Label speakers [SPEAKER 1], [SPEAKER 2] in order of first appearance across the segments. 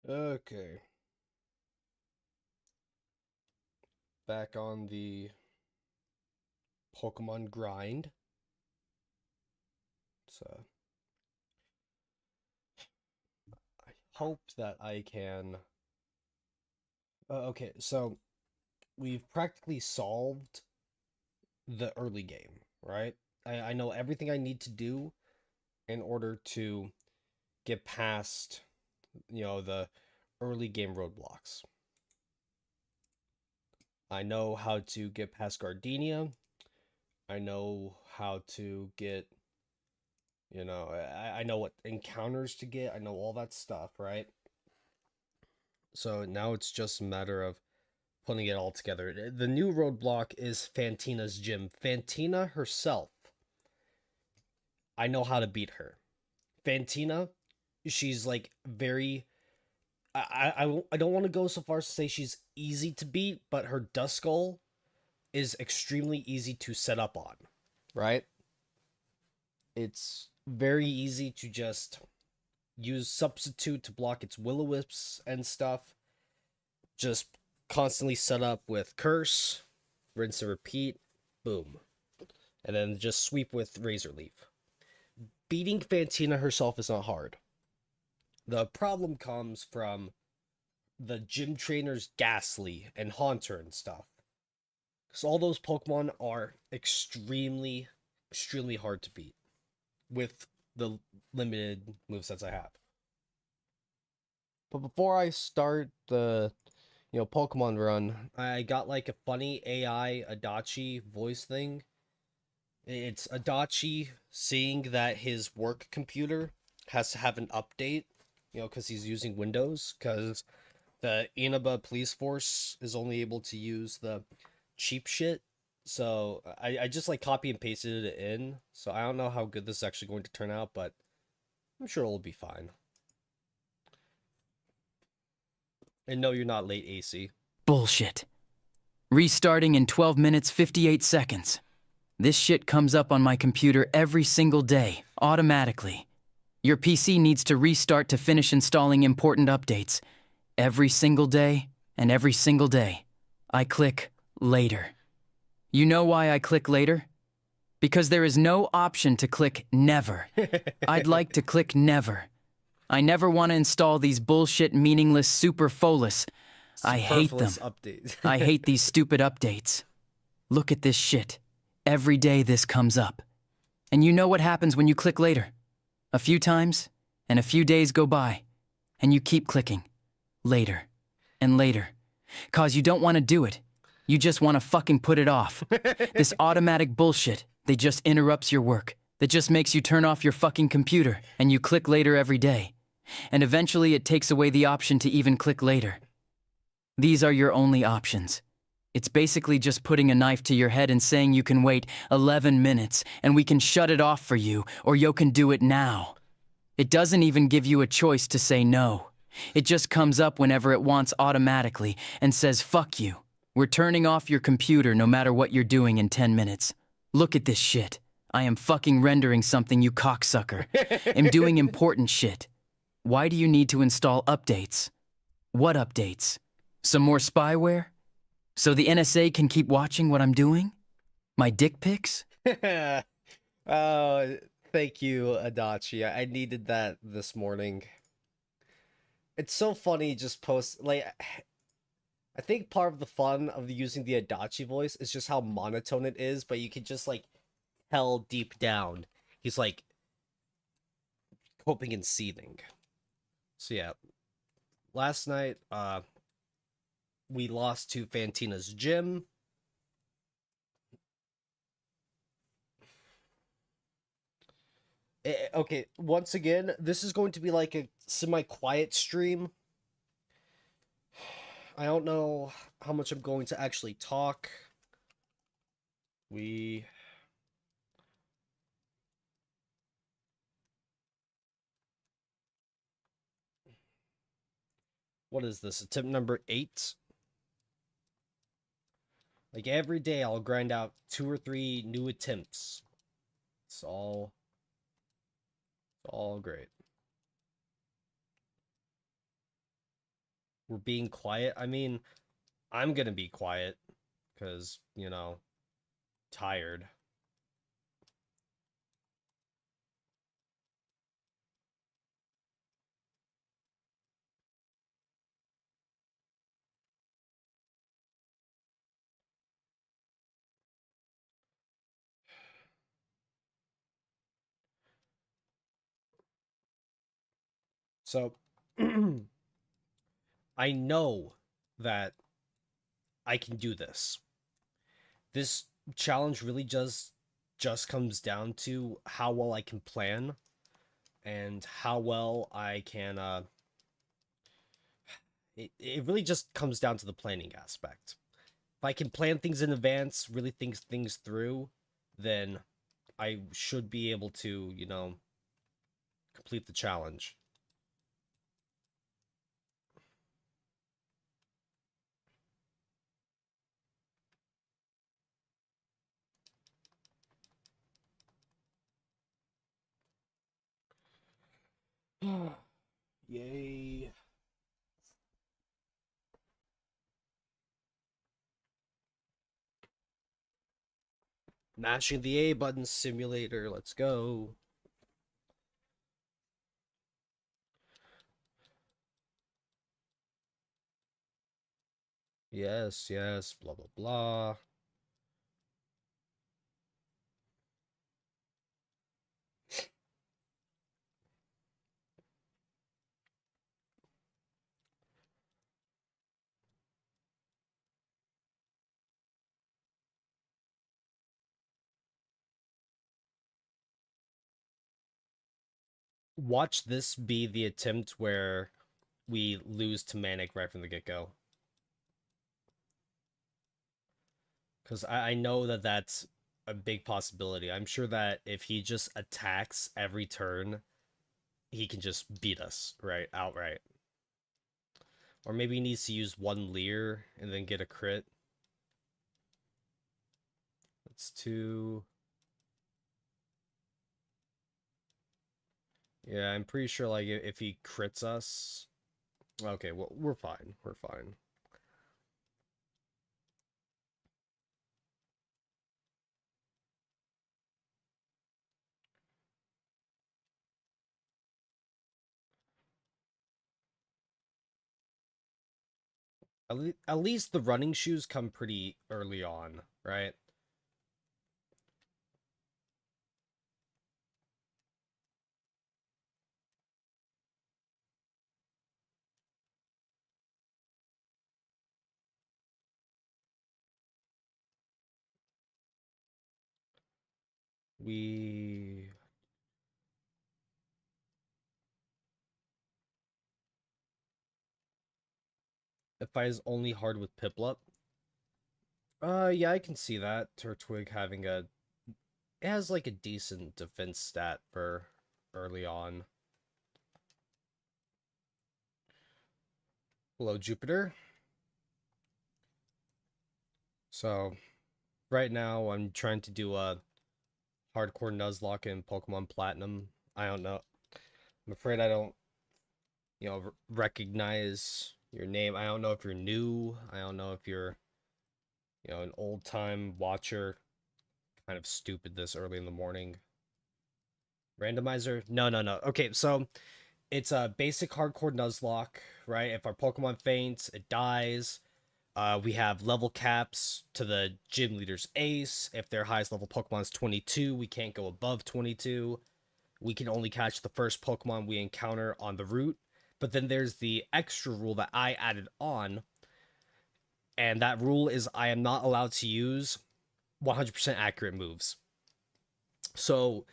[SPEAKER 1] Okay, back on the Pokemon grind. So I hope that I can. Okay, so we've practically solved the early game, right? I know everything I need to do in order to get past, the early game roadblocks. I know how to get past Gardenia. I know how to get, I know what encounters to get. I know all that stuff, right? So now it's just a matter of putting it all together. The new roadblock is Fantina's gym. Fantina herself, I know how to beat her. Fantina, she's like very. I don't want to go so far as to say she's easy to beat, but her Duskull is extremely easy to set up on, right? It's very easy to just use substitute to block its will-o-wisps and stuff. Just constantly set up with curse, rinse and repeat, boom. And then just sweep with Razor Leaf. Beating Fantina herself is not hard. The problem comes from the gym trainers Ghastly and Haunter and stuff. Because all those Pokemon are extremely, extremely hard to beat with the limited movesets I have. But before I start the Pokemon run, I got like a funny AI Adachi voice thing. It's Adachi seeing that his work computer has to have an update, because he's using Windows, because the Inaba police force is only able to use the cheap shit. So I just like copy and pasted it in. So I don't know how good this is actually going to turn out, but I'm sure it'll be fine. And no, you're not late, AC.
[SPEAKER 2] Bullshit. Restarting in 12 minutes 58 seconds. This shit comes up on my computer every single day, automatically. Your PC needs to restart to finish installing important updates. Every single day, and every single day, I click later. You know why I click later? Because there is no option to click never. I'd like to click never. I never want to install these bullshit meaningless superfluous. I hate them.
[SPEAKER 1] Superfluous update.
[SPEAKER 2] I hate these stupid updates. Look at this shit. Every day this comes up. And you know what happens when you click later? A few times, and a few days go by, and you keep clicking. Later, and later. 'Cause you don't want to do it. You just want to fucking put it off. This automatic bullshit, that just interrupts your work, that just makes you turn off your fucking computer, and you click later every day. And eventually it takes away the option to even click later. These are your only options. It's basically just putting a knife to your head and saying you can wait 11 minutes and we can shut it off for you, or you can do it now. It doesn't even give you a choice to say no. It just comes up whenever it wants automatically and says, fuck you. We're turning off your computer no matter what you're doing in 10 minutes. Look at this shit. I am fucking rendering something, you cocksucker. I'm doing important shit. Why do you need to install updates? What updates? Some more spyware? So the NSA can keep watching what I'm doing? My dick pics?
[SPEAKER 1] Oh, thank you, Adachi. I needed that this morning. It's so funny just post like I think part of the fun of using the Adachi voice is just how monotone it is, but you can just like tell deep down he's like coping and seething. So yeah, last night we lost to Fantina's gym. Okay, once again, this is going to be like a semi-quiet stream. I don't know how much I'm going to actually talk. We What is this? Attempt number 8? Like every day I'll grind out 2 or 3 new attempts. It's all great. We're being quiet. I mean, I'm gonna be quiet because, you know, tired. So I know that I can do this. This challenge really just comes down to how well I can plan and how well I can it really just comes down to the planning aspect. If I can plan things in advance, really think things through, then I should be able to, you know, complete the challenge. Yay. Mashing the A button simulator, let's go. Yes, yes, blah blah blah. Watch this be the attempt where we lose to Manic right from the get-go. Because I know that that's a big possibility. I'm sure that if he just attacks every turn, he can just beat us, right? Outright. Or maybe he needs to use one Leer and then get a crit. That's two. Yeah, I'm pretty sure, like, if he crits us... Okay, well, we're fine. We're fine. At least the running shoes come pretty early on, right? We... If I is only hard with Piplup. Yeah, I can see that. Turtwig having a... It has, like, a decent defense stat for early on. Hello, Jupiter. So, right now, I'm trying to do a hardcore Nuzlocke in Pokemon Platinum. I don't know. I'm afraid I don't, you know, recognize your name. I don't know if you're new. I don't know if you're, you know, an old time watcher. Kind of stupid this early in the morning. Randomizer? No, no, no. Okay, so it's a basic hardcore Nuzlocke, right? If our Pokemon faints, it dies. We have level caps to the gym leader's ace. If their highest level Pokemon is 22, we can't go above 22. We can only catch the first Pokemon we encounter on the route. But then there's the extra rule that I added on, and that rule is I am not allowed to use 100% accurate moves. So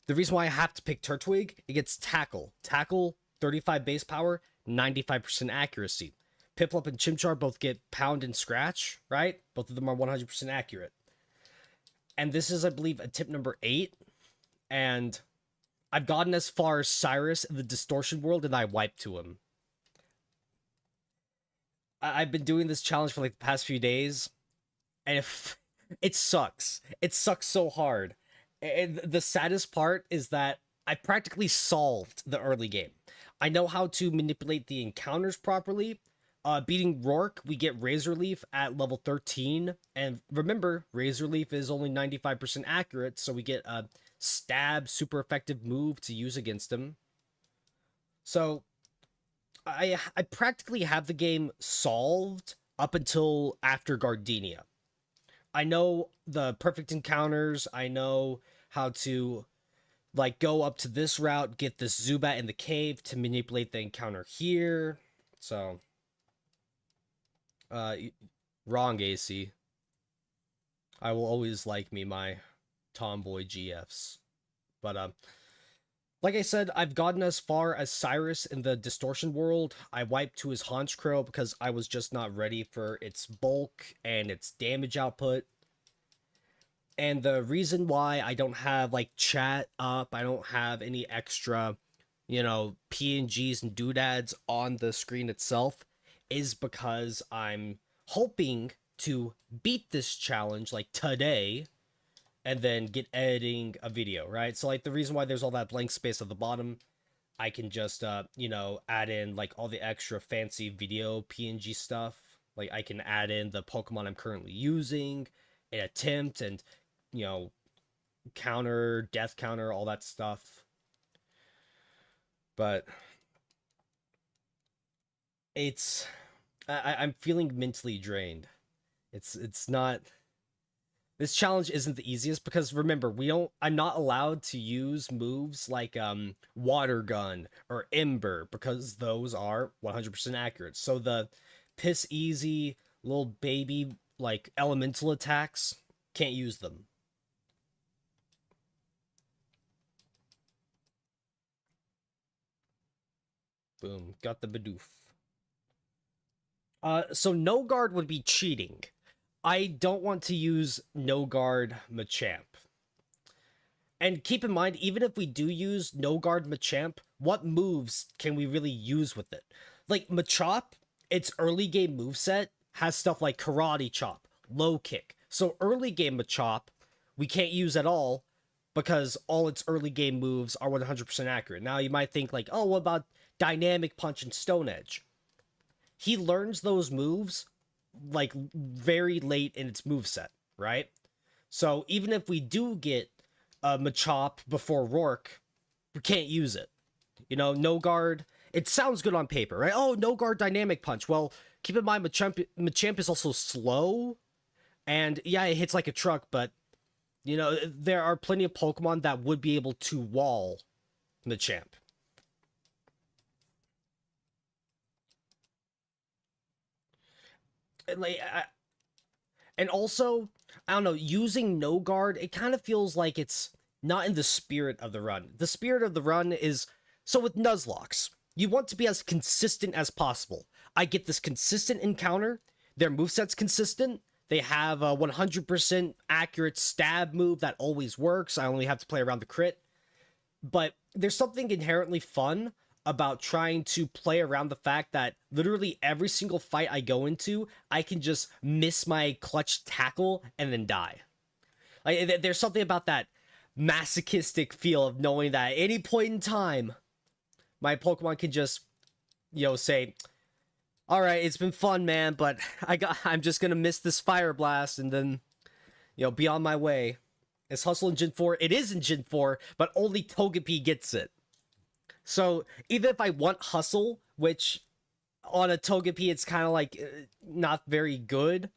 [SPEAKER 1] the reason why I have to pick Turtwig, it gets Tackle. Tackle, 35 base power, 95% accuracy. Piplup and Chimchar both get Pound and Scratch, right? Both of them are 100% accurate. And this is, I believe, a tip number 8. And I've gotten as far as Cyrus in the Distortion world, and I wiped to him. I've been doing this challenge for, like, the past few days, and if it sucks. It sucks so hard. And the saddest part is that I practically solved the early game. I know how to manipulate the encounters properly, Beating Rourke, we get Razor Leaf at level 13. And remember, Razor Leaf is only 95% accurate, so we get a stab super effective move to use against him. So I practically have the game solved up until after Gardenia. I know the perfect encounters, I know how to like go up to this route, get this Zubat in the cave to manipulate the encounter here. So uh wrong AC. I will always like me my tomboy GFs. But like I said, I've gotten as far as Cyrus in the distortion world. I wiped to his Honchkrow because I was just not ready for its bulk and its damage output. And the reason why I don't have like chat up, I don't have any extra, PNGs and doodads on the screen itself is because I'm hoping to beat this challenge like today and then get editing a video, right? So like the reason why there's all that blank space at the bottom, I can just add in like all the extra fancy video PNG stuff. Like I can add in the Pokemon I'm currently using, an attempt, and counter, death counter, all that stuff. But I'm feeling mentally drained. It's not, this challenge isn't the easiest because remember, I'm not allowed to use moves like water gun or ember because those are 100% accurate. So the piss easy little baby like elemental attacks, can't use them. Boom, got the Bidoof. So no guard would be cheating. I don't want to use no guard Machamp. And keep in mind, even if we do use no guard Machamp, what moves can we really use with it? Like Machop, its early game moveset has stuff like Karate Chop, Low Kick. So early game Machop, we can't use at all because all its early game moves are 100% accurate. Now you might think like, oh, what about Dynamic Punch and Stone Edge? He learns those moves like very late in its moveset, right? So even if we do get Machop before Rourke, we can't use it. No guard. It sounds good on paper, right? Oh, no guard Dynamic Punch. Well, keep in mind Machamp is also slow, and yeah, it hits like a truck, but there are plenty of Pokemon that would be able to wall Machamp. And also, I don't know, using no guard, it kind of feels like it's not in the spirit of the run. The spirit of the run is, so with Nuzlocks, you want to be as consistent as possible. I get this consistent encounter, their moveset's consistent, they have a 100% accurate stab move that always works, I only have to play around the crit. But there's something inherently fun about trying to play around the fact that literally every single fight I go into, I can just miss my clutch tackle and then die. Like there's something about that masochistic feel of knowing that at any point in time, my Pokemon can just, say, "All right, it's been fun, man, but I'm just gonna miss this Fire Blast and then, be on my way." It's Hustle in Gen 4. It is in Gen 4, but only Togepi gets it. So even if I want Hustle, which on a Togepi it's kind of like not very good,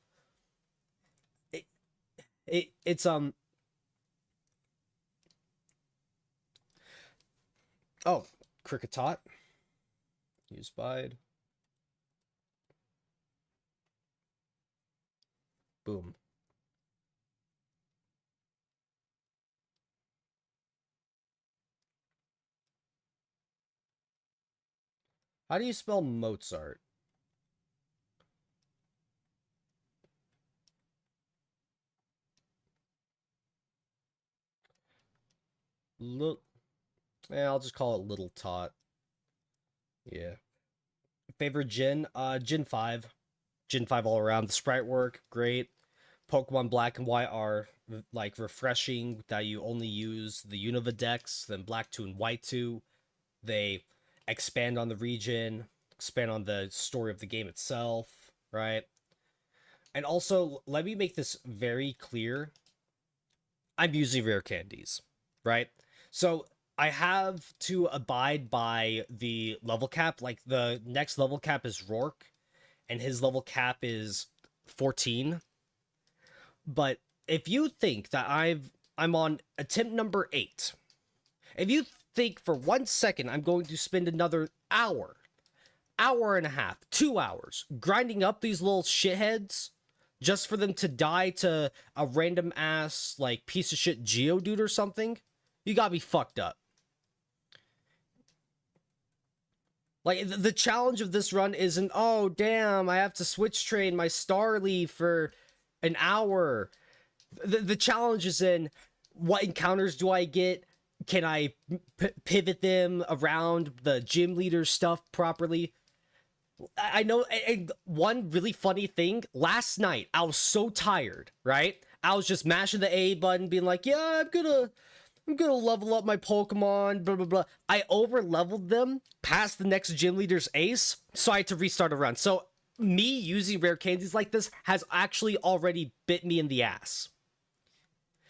[SPEAKER 1] it's oh, Kricketot, use Bide, boom. How do you spell Mozart? Look, I'll just call it Little Tot. Yeah. Favorite Gen? Gen 5. Gen 5 all around. The sprite work, great. Pokemon Black and White are like refreshing that you only use the Unova decks, then Black 2 and White 2. They expand on the region. expand on the story of the game itself, right? And also, let me make this very clear. I'm using rare candies, right? So I have to abide by the level cap. Like, the next level cap is Rourke, and his level cap is 14. But if you think that I'm on attempt number 8, if you think for 1 second I'm going to spend another hour and a half, 2 hours grinding up these little shitheads just for them to die to a random ass like piece of shit Geodude or something, you gotta be fucked up. Like, the challenge of this run isn't, oh damn, I have to switch train my Starly for an hour. The challenge is in, what encounters do I get? Can I pivot them around the gym leader stuff properly? I know. And one really funny thing, last night I was so tired, right? I was just mashing the A button, being like, yeah, I'm gonna level up my Pokemon, blah blah blah. I over leveled them past the next gym leader's ace, so I had to restart a run. So me using rare candies like this has actually already bit me in the ass.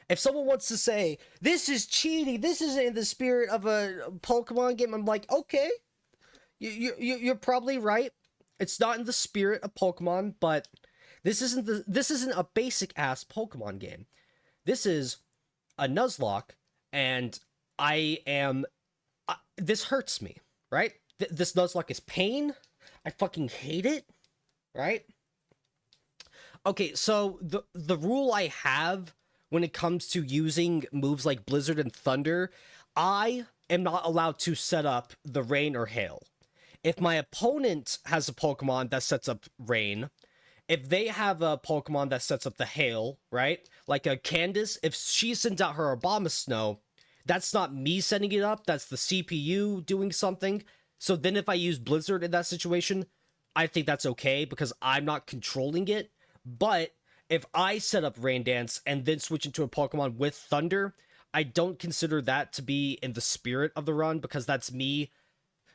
[SPEAKER 1] If someone wants to say, this is cheating, this isn't in the spirit of a Pokemon game, I'm like, okay, you're probably right. It's not in the spirit of Pokemon, but this isn't a basic ass Pokemon game. This is a Nuzlocke, and this hurts me, right? This Nuzlocke is pain. I fucking hate it, right? Okay, so the rule I have when it comes to using moves like Blizzard and Thunder, I am not allowed to set up the Rain or Hail. If my opponent has a Pokemon that sets up Rain, if they have a Pokemon that sets up the Hail, right? Like a Candace, if she sends out her Abomasnow, that's not me setting it up, that's the CPU doing something. So then if I use Blizzard in that situation, I think that's okay because I'm not controlling it. But if I set up Rain Dance and then switch into a Pokemon with Thunder, I don't consider that to be in the spirit of the run because that's me.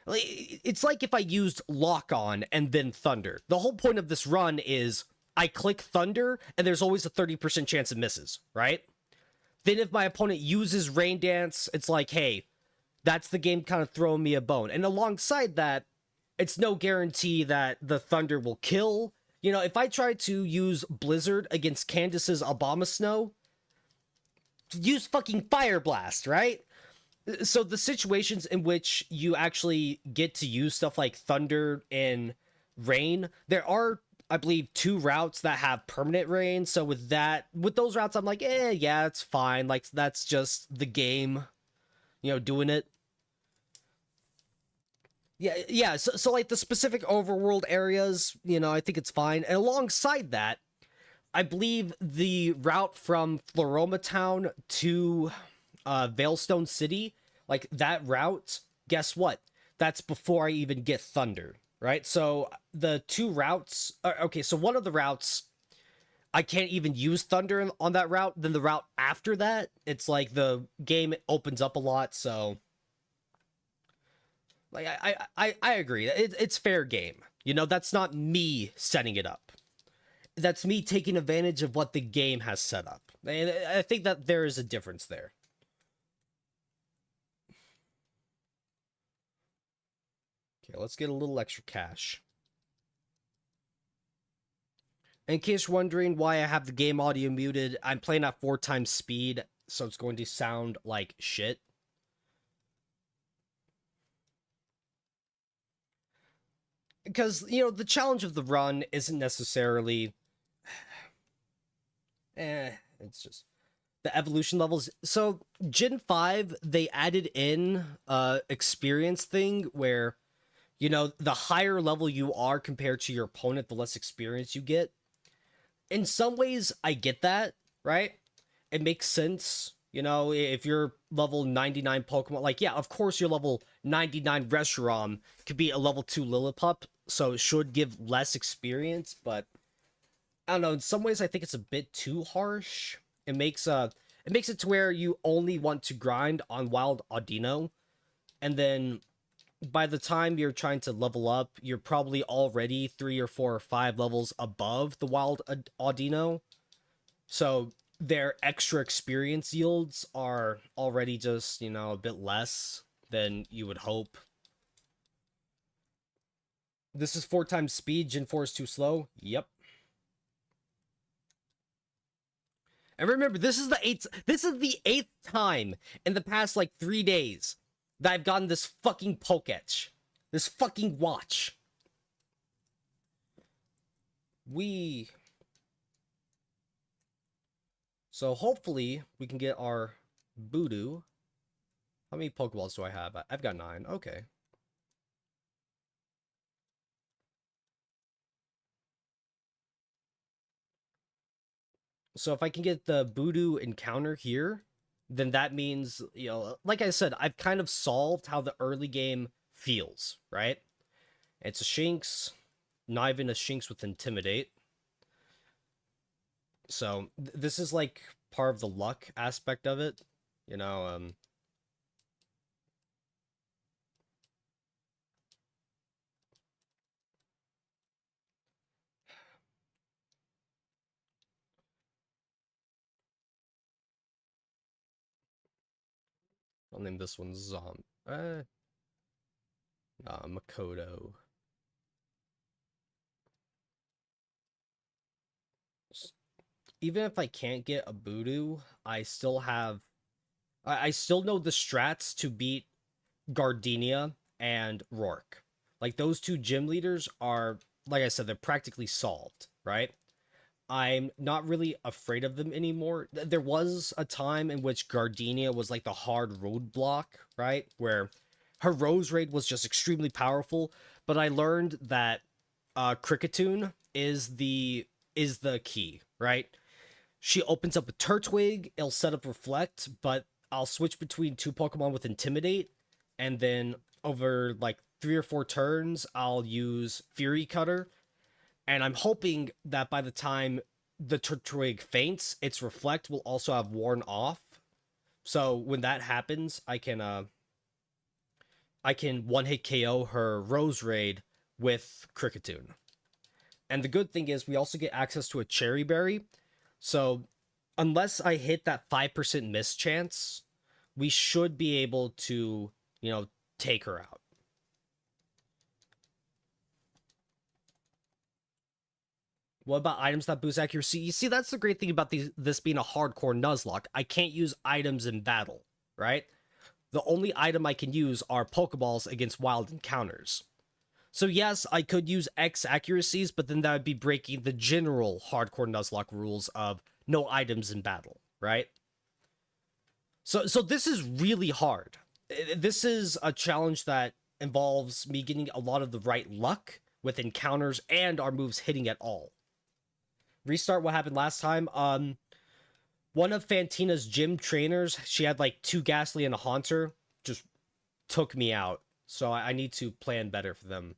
[SPEAKER 1] It's like if I used Lock On and then Thunder. The whole point of this run is I click Thunder and there's always a 30% chance it misses, right? Then if my opponent uses Rain Dance, it's like, hey, that's the game kind of throwing me a bone. And alongside that, it's no guarantee that the Thunder will kill. You know, if I try to use Blizzard against Candace's Abomasnow, use fucking Fire Blast, right? So the situations in which you actually get to use stuff like Thunder and Rain, there are, I believe, 2 routes that have permanent rain. So with those routes, I'm like, yeah, it's fine. Like, that's just the game, doing it. Yeah. So like the specific overworld areas, I think it's fine. And alongside that, I believe the route from Floroma Town to Veilstone City, like that route, guess what? That's before I even get Thunder, right? So the 2 routes, okay, so one of the routes, I can't even use Thunder on that route. Then the route after that, it's like the game opens up a lot, so like I agree. It's fair game. That's not me setting it up. That's me taking advantage of what the game has set up. And I think that there is a difference there. Okay, let's get a little extra cash. In case you're wondering why I have the game audio muted, I'm playing at 4 times speed, so it's going to sound like shit. Because, the challenge of the run isn't necessarily... it's just... the evolution levels. So, Gen 5, they added in experience thing where, the higher level you are compared to your opponent, the less experience you get. In some ways, I get that, right? It makes sense. If you're level 99 Pokemon, like, yeah, of course your level 99 Reshiram could be a level 2 Lillipup, so it should give less experience, but I don't know, in some ways I think it's a bit too harsh. It makes it to where you only want to grind on Wild Audino, and then by the time you're trying to level up, you're probably already 3 or 4 or 5 levels above the wild Audino. So their extra experience yields are already just, you know, a bit less than you would hope. This is 4 times speed. Gen 4 is too slow. Yep. And remember, this is the eighth time in the past like 3 days that I've gotten this fucking Poketch. This fucking watch. So hopefully we can get our Voodoo. How many Pokeballs do I have? I've got 9. Okay. So if I can get the Voodoo encounter here, then that means, you know, like I said, I've kind of solved how the early game feels, right? It's a Shinx, not even a Shinx with Intimidate. So this is like part of the luck aspect of it, you know. I'll name this one Makoto. Even if I can't get a Voodoo, I still have... I still know the strats to beat Gardenia and Rourke. Like, those 2 gym leaders are, like I said, they're practically solved, right? I'm not really afraid of them anymore. There was a time in which Gardenia was like the hard roadblock, right? Where her Rose Raid was just extremely powerful, but I learned that Cricketune is the key, right? She opens up a Turtwig, it'll set up Reflect, but I'll switch between 2 Pokemon with Intimidate, and then over like 3 or 4 turns, I'll use Fury Cutter, and I'm hoping that by the time the Turtwig faints, its Reflect will also have worn off. So when that happens, I can one-hit KO her Rose Raid with Cricketune. And the good thing is we also get access to a Cherry Berry. So unless I hit that 5% miss chance, we should be able to, you know, take her out. What about items that boost accuracy? You see, that's the great thing about this being a hardcore Nuzlocke. I can't use items in battle, right? The only item I can use are Pokeballs against wild encounters. So yes, I could use X accuracies, but then that would be breaking the general hardcore Nuzlocke rules of no items in battle, right? So this is really hard. This is a challenge that involves me getting a lot of the right luck with encounters and our moves hitting at all. Restart what happened last time. One of Fantina's gym trainers, she had like 2 Ghastly and a Haunter, just took me out. So I need to plan better for them.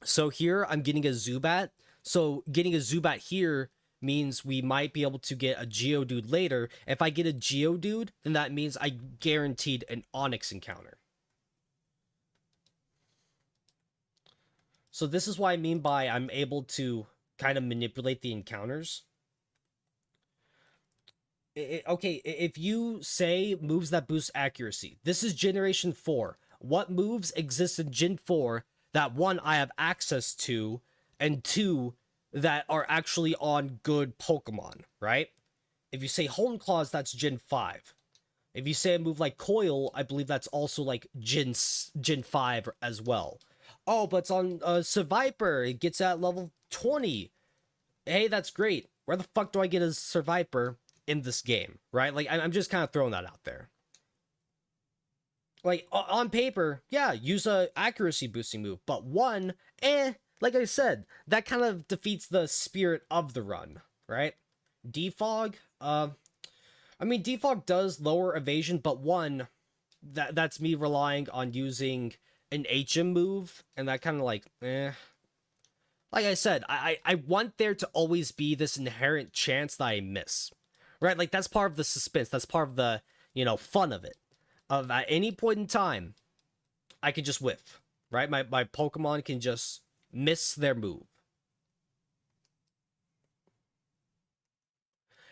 [SPEAKER 1] So here I'm getting a Zubat. So getting a Zubat here means we might be able to get a Geodude later. If I get a Geodude, then that means I guaranteed an Onix encounter. So this is what I mean by I'm able to kind of manipulate the encounters. Okay, if you say moves that boost accuracy, this is Generation 4. What moves exist in Gen 4 that, 1, I have access to, and 2, that are actually on good Pokemon, right? If you say Hone Claws, that's Gen 5. If you say a move like Coil, I believe that's also like Gen 5 as well. Oh, but it's on Survivor. It gets at level 20. Hey, that's great. Where the fuck do I get a Survivor in this game, right? Like, I'm just kind of throwing that out there. Like, on paper, yeah, use a accuracy boosting move. But 1, like I said, that kind of defeats the spirit of the run, right? Defog, I mean, Defog does lower evasion, but 1, that's me relying on using an HM move, and that kind of like, Like I said, I want there to always be this inherent chance that I miss, right? Like, that's part of the suspense, that's part of the, you know, fun of it. of at any point in time, I can just whiff, right? My Pokemon can just miss their move.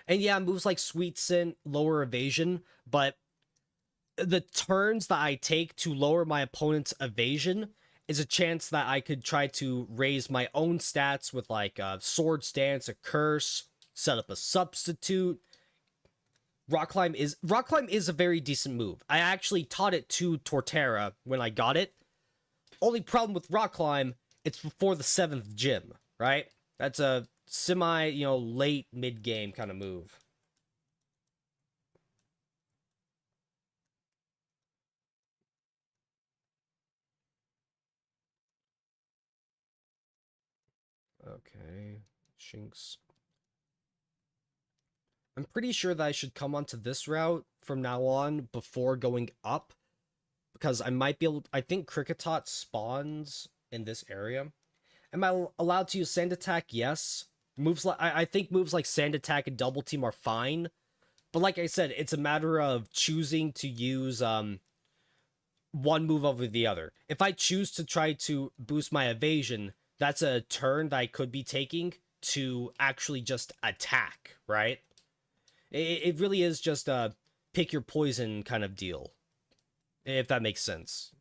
[SPEAKER 1] And yeah, moves like Sweet Scent, lower evasion, but the turns that I take to lower my opponent's evasion is a chance that I could try to raise my own stats with like a Sword Stance, a Curse, set up a substitute. Rock Climb is a very decent move. I actually taught it to Torterra when I got it. Only problem with Rock Climb, it's before the 7th gym, right? That's a semi, late mid game kind of move. Okay, Shinx. I'm pretty sure that I should come onto this route from now on before going up, because I might be able. I think Kricketot spawns in this area. Am I allowed to use Sand Attack? Yes. Moves like I think moves like Sand Attack and Double Team are fine, but like I said, it's a matter of choosing to use one move over the other. If I choose to try to boost my evasion, that's a turn that I could be taking to actually just attack, right? It really is just a pick your poison kind of deal, if that makes sense.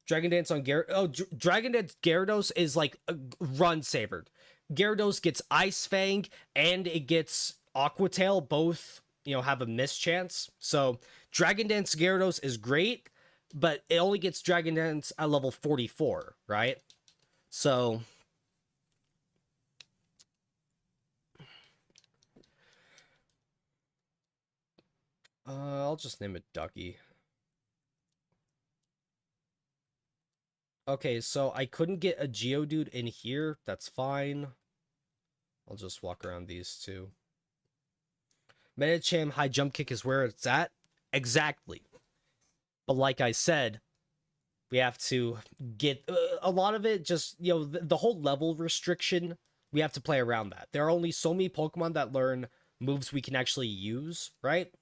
[SPEAKER 1] Dragon Dance on Gyarados. Oh, Dragon Dance Gyarados is like a run saver. Gyarados gets Ice Fang and it gets Aqua Tail. Both, have a miss chance. So Dragon Dance Gyarados is great, but it only gets Dragon Dance at level 44, right? So I'll just name it Ducky. Okay, so I couldn't get a Geodude in here. That's fine. I'll just walk around these two. Medicham high jump kick is where it's at. Exactly. But like I said, we have to get a lot of it just, the whole level restriction, we have to play around that. There are only so many Pokemon that learn moves we can actually use, right?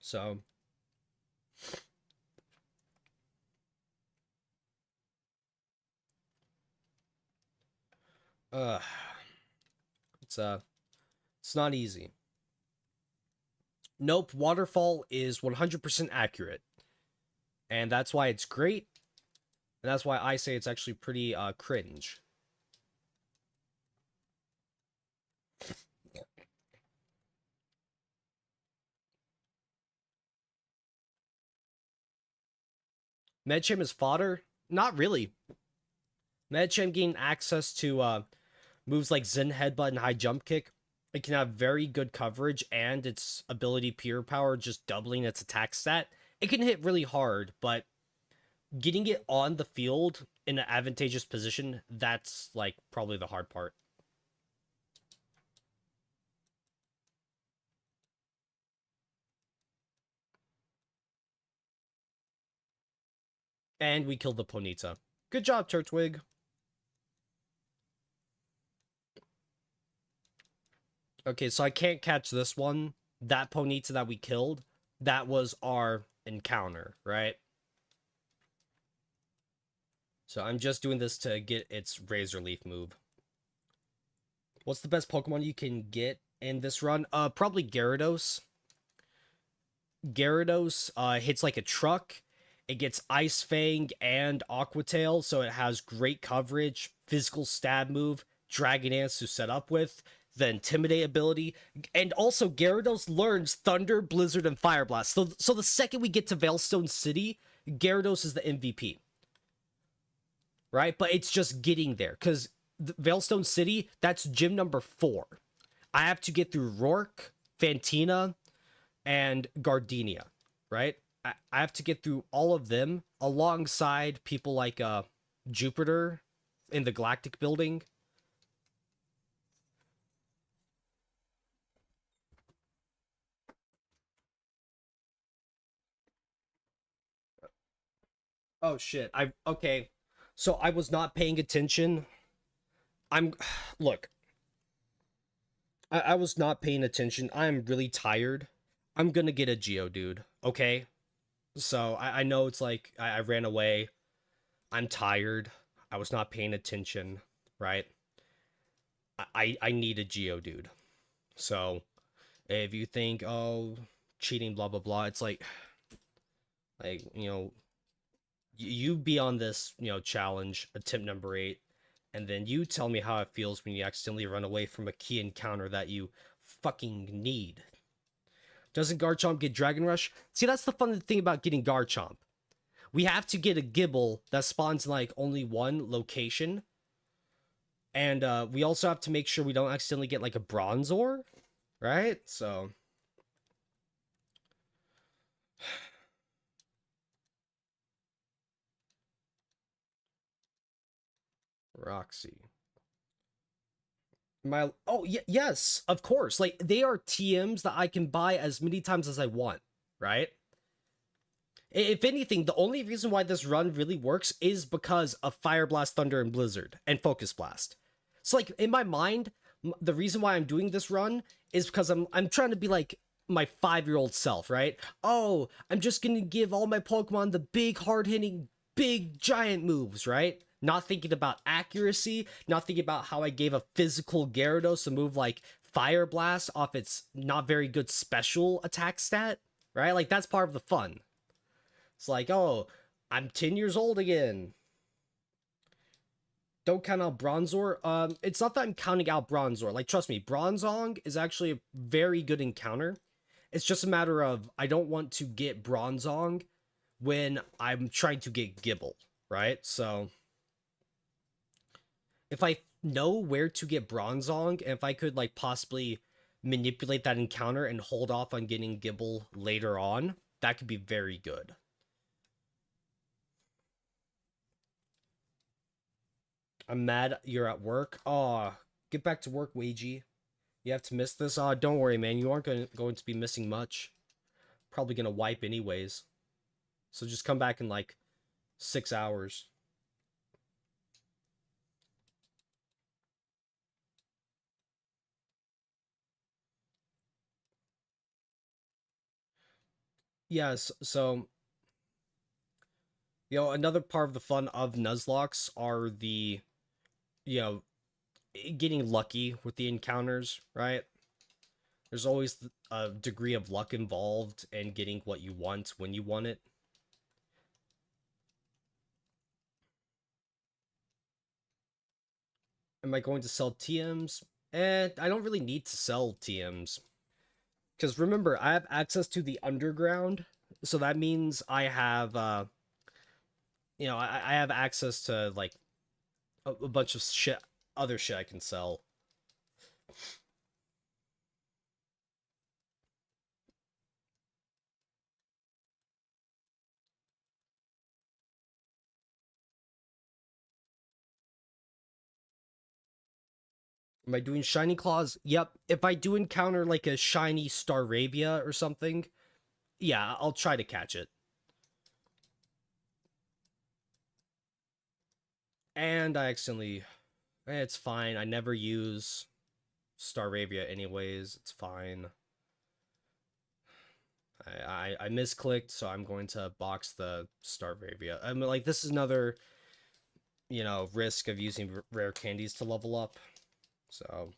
[SPEAKER 1] So it's not easy. Nope, Waterfall is 100% accurate. And that's why it's great. And that's why I say it's actually pretty cringe. Medicham is fodder? Not really. Medicham gained access to moves like Zen Headbutt and High Jump Kick. It can have very good coverage and its ability Pure Power just doubling its attack stat. It can hit really hard, but getting it on the field in an advantageous position, that's like probably the hard part. And we killed the Ponyta. Good job, Turtwig. Okay, so I can't catch this one. That Ponyta that we killed, that was our encounter, right? So I'm just doing this to get its Razor Leaf move. What's the best Pokemon you can get in this run? Probably Gyarados. Gyarados hits like a truck. It gets Ice Fang and Aqua Tail, so it has great coverage, physical stab move, Dragon Dance to set up with, the Intimidate ability, and also Gyarados learns Thunder, Blizzard, and Fire Blast. So the second we get to Veilstone City, Gyarados is the MVP. Right? But it's just getting there, because Veilstone City, that's gym number 4. I have to get through Rourke, Fantina, and Gardenia, right? I have to get through all of them alongside people like Jupiter in the Galactic Building. Oh shit. Okay. So I was not paying attention. Look. I was not paying attention. I am really tired. I'm gonna get a Geodude, okay? So I know it's like I ran away. I'm tired. I was not paying attention, right? I need a Geodude. So if you think, oh, cheating, blah blah blah, it's like you be on this challenge, attempt number 8, and then you tell me how it feels when you accidentally run away from a key encounter that you fucking need. Doesn't Garchomp get Dragon Rush? See, that's the fun thing about getting Garchomp. We have to get a Gibble that spawns in like only one location. And we also have to make sure we don't accidentally get like a Bronzor, right? So Roxy. Yes, of course. Like they are TMs that I can buy as many times as I want, right? If anything, the only reason why this run really works is because of Fire Blast, Thunder, and Blizzard, and Focus Blast. So, like, in my mind, the reason why I'm doing this run is because I'm trying to be like my 5-year-old self, right? Oh, I'm just gonna give all my Pokemon the big, hard-hitting, big, giant moves, right? Not thinking about accuracy, not thinking about how I gave a physical Gyarados a move like Fire Blast off its not very good special attack stat, right? Like, that's part of the fun. It's like, oh, I'm 10 years old again. Don't count out Bronzor. It's not that I'm counting out Bronzor. Like, trust me, Bronzong is actually a very good encounter. It's just a matter of I don't want to get Bronzong when I'm trying to get Gibble, right? So if I know where to get Bronzong, and if I could like possibly manipulate that encounter and hold off on getting Gibble later on, that could be very good. I'm mad you're at work. Aw, get back to work, Weiji. You have to miss this? Don't worry, man. You aren't going to be missing much. Probably gonna wipe anyways. So just come back in like 6 hours. Yes, so another part of the fun of Nuzlocks are the you know getting lucky with the encounters, right? There's always a degree of luck involved in getting what you want when you want it. Am I going to sell TMs? I don't really need to sell TMs. Because remember, I have access to the underground, so that means I have, I have access to like a bunch of shit, other shit I can sell. Am I doing shiny claws? Yep. If I do encounter like a shiny Staravia or something, yeah, I'll try to catch it. And I accidentally, it's fine. I never use Staravia anyways. It's fine. I misclicked, so I'm going to box the Staravia. I mean, like, this is another, risk of using rare candies to level up. So,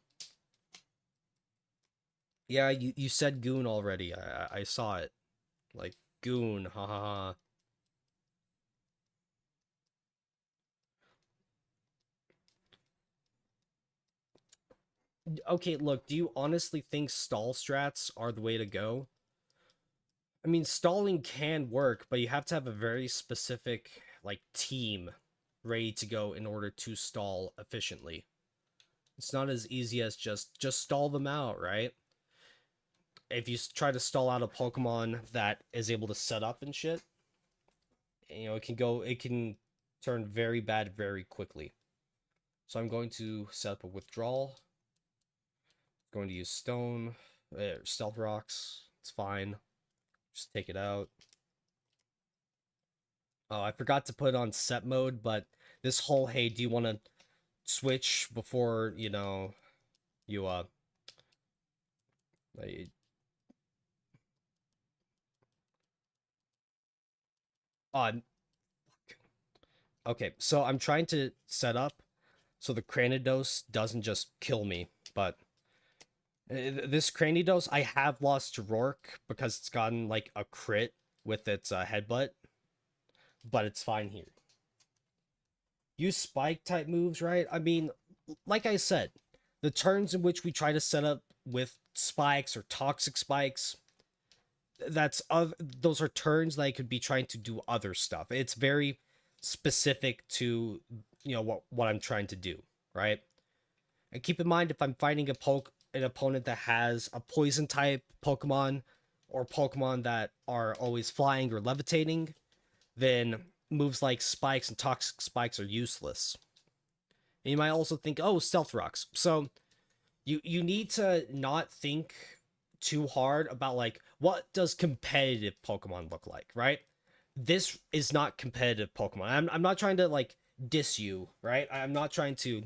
[SPEAKER 1] yeah, you said Goon already. I saw it. Like, Goon, ha ha ha. Okay, look, do you honestly think stall strats are the way to go? I mean, stalling can work, but you have to have a very specific, like, team ready to go in order to stall efficiently. It's not as easy as just stall them out, right? If you try to stall out a Pokemon that is able to set up and shit, it can turn very bad very quickly. So I'm going to set up a withdrawal. Going to use Stone, Stealth Rocks. It's fine. Just take it out. Oh, I forgot to put it on set mode, but this whole, hey, do you want to switch before, you, Okay, so I'm trying to set up so the Cranidos doesn't just kill me, but this Cranidos, I have lost to Rourke because it's gotten like a crit with its headbutt, but it's fine here. Use spike type moves, right? I mean, like I said, the turns in which we try to set up with spikes or toxic spikes, those are turns that I could be trying to do other stuff. It's very specific to what I'm trying to do, right? And keep in mind, if I'm fighting an opponent that has a poison type Pokemon or Pokemon that are always flying or levitating, then moves like spikes and toxic spikes are useless. And you might also think, oh, stealth rocks. So you need to not think too hard about like what does competitive Pokemon look like, right? This is not competitive Pokemon. I'm not trying to like diss you, right? I'm not trying to,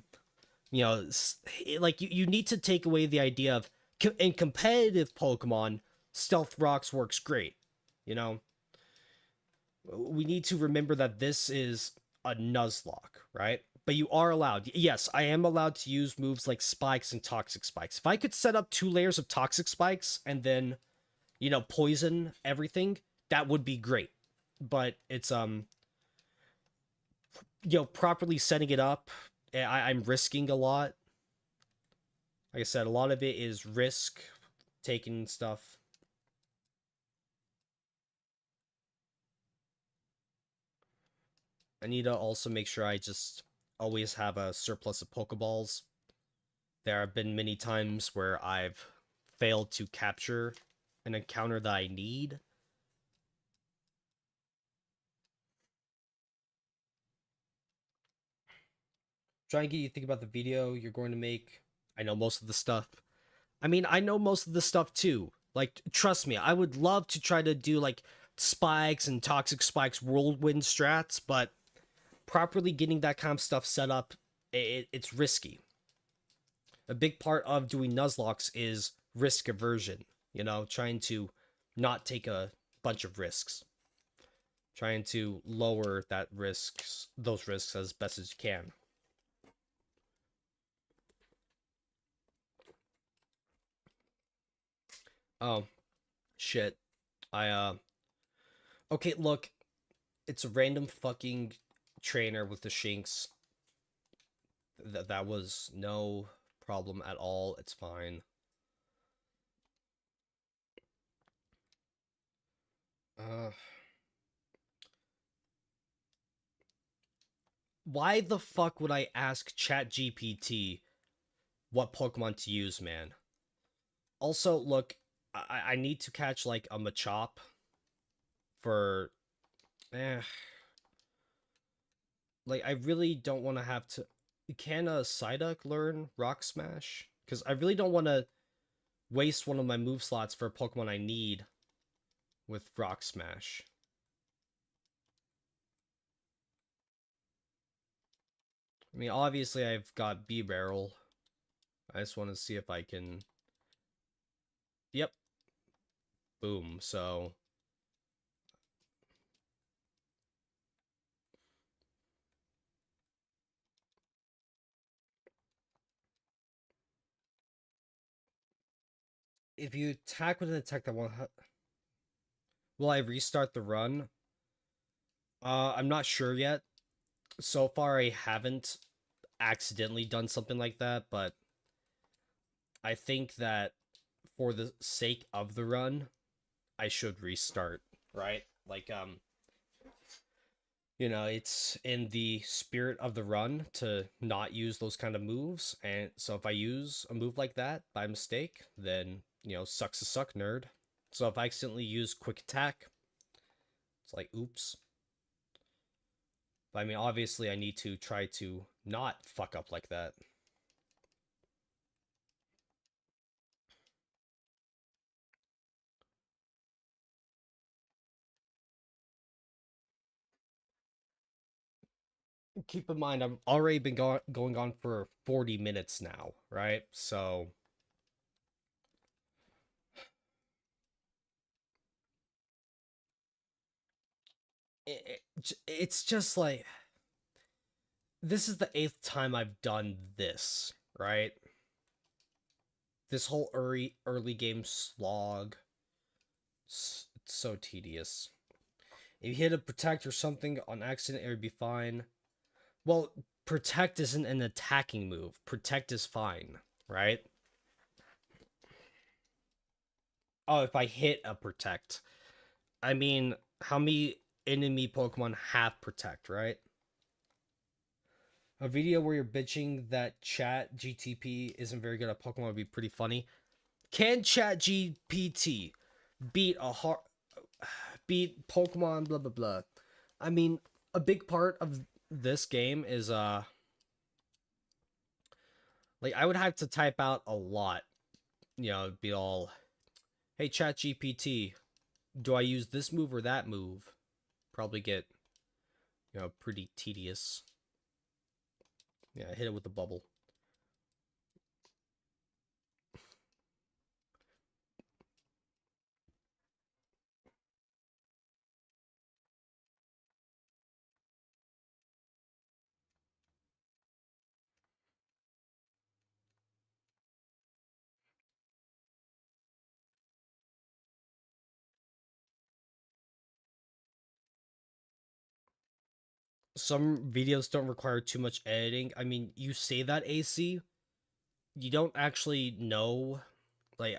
[SPEAKER 1] like you need to take away the idea of in competitive Pokemon, stealth rocks works great. You know, we need to remember that this is a nuzlocke, right? But you are allowed. Yes, I am allowed to use moves like spikes and toxic spikes. If I could set up 2 layers of toxic spikes and then, poison everything, that would be great. But it's properly setting it up, I'm risking a lot. Like I said, a lot of it is risk taking stuff. I need to also make sure I just always have a surplus of Pokeballs. There have been many times where I've failed to capture an encounter that I need. Try and get you to think about the video you're going to make. I know most of the stuff. I mean, I know most of the stuff too. Like, trust me, I would love to try to do like spikes and toxic spikes whirlwind strats, but properly getting that kind of stuff set up, it's risky. A big part of doing Nuzlocks is risk aversion, trying to not take a bunch of risks. Trying to lower those risks as best as you can. Oh, shit. Okay, look. It's a random fucking trainer with the Shinx. That was no problem at all. It's fine. Why the fuck would I ask ChatGPT what Pokemon to use, man? Also, look, I need to catch like a Machop for like I really don't want to have to. Can a Psyduck learn Rock Smash? Because I really don't want to waste one of my move slots for a Pokemon I need with Rock Smash. I mean, obviously I've got B-Barrel. I just want to see if I can... Yep. Boom, so... If you attack with an attack that won't... Will I restart the run? I'm not sure yet. So far I haven't accidentally done something like that, but I think that for the sake of the run, I should restart, right? Like, it's in the spirit of the run to not use those kind of moves, and so if I use a move like that by mistake, then, sucks to suck, nerd. So if I accidentally use quick attack, it's like, oops. But I mean, obviously I need to try to not fuck up like that. Keep in mind, I've already been going on for 40 minutes now, right? So it's just like, this is the 8th time I've done this, right? This whole early game slog. It's so tedious. If you hit a protect or something on accident, it would be fine. Well, protect isn't an attacking move. Protect is fine, right? Oh, if I hit a protect. I mean, how many enemy Pokemon have protect, right? A video where you're bitching that Chat GTP isn't very good at Pokemon would be pretty funny. Can Chat GPT beat beat Pokemon blah blah blah? I mean, a big part of this game is like, I would have to type out a lot. It'd be all, hey Chat GPT, do I use this move or that move? Probably get, pretty tedious. Yeah, hit it with the bubble. Some videos don't require too much editing. I mean, you say that, AC, you don't actually know, like,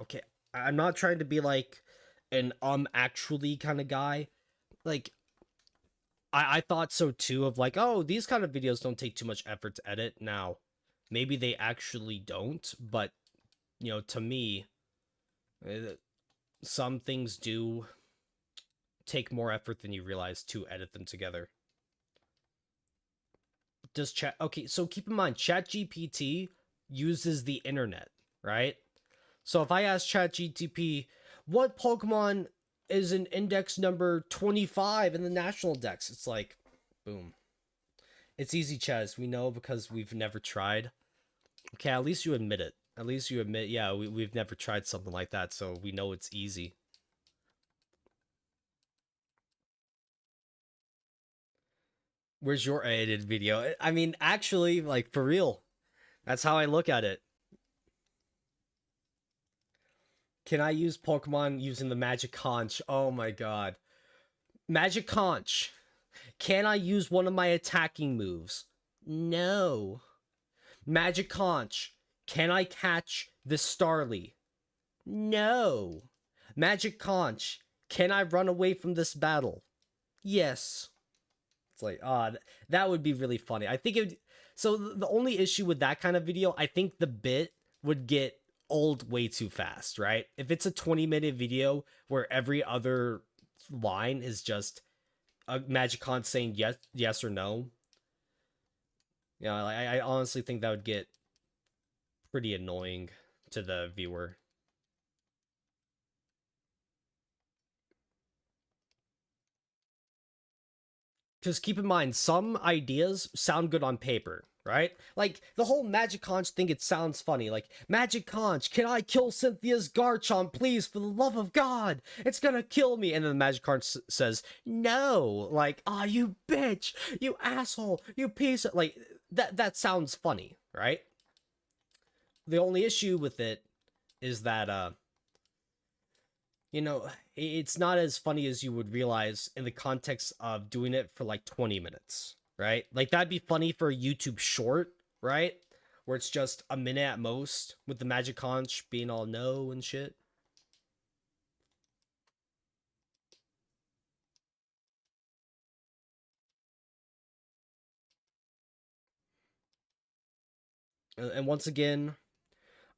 [SPEAKER 1] okay, I'm not trying to be like an actually kind of guy. Like, I thought so too, of like, oh, these kind of videos don't take too much effort to edit. Now, maybe they actually don't, but to me, uh, some things do take more effort than you realize to edit them together. Does chat Okay, so keep in mind, Chat GPT uses the internet, right? So if I ask Chat GPT, what Pokemon is in index number 25 in the national dex, it's like, boom. It's easy, Chaz. We know because we've never tried. Okay, at least you admit it. At least you admit, yeah, we've never tried something like that, so we know it's easy. Where's your edited video? I mean, actually, like, for real. That's how I look at it. Can I use Pokemon using the Magic Conch? Oh my god. Magic Conch. Can I use one of my attacking moves? No. Magic Conch. Can I catch the Starly? No. Magic Conch. Can I run away from this battle? Yes. It's like, that would be really funny. I think it would, so the only issue with that kind of video, I think the bit would get old way too fast, right? If it's a 20-minute video where every other line is just a Magicon saying yes or no, I honestly think that would get pretty annoying to the viewer. Because keep in mind, some ideas sound good on paper, right? Like the whole Magic Conch thing, it sounds funny. Like, Magic Conch, can I kill Cynthia's Garchomp, please, for the love of God? It's gonna kill me. And then the Magic Conch says, no. Like, you bitch, you asshole, you piece of, like, that sounds funny, right? The only issue with it is that, it's not as funny as you would realize in the context of doing it for like 20 minutes, right? Like, that'd be funny for a YouTube short, right? Where it's just a minute at most with the Magic Conch being all no and shit. And once again,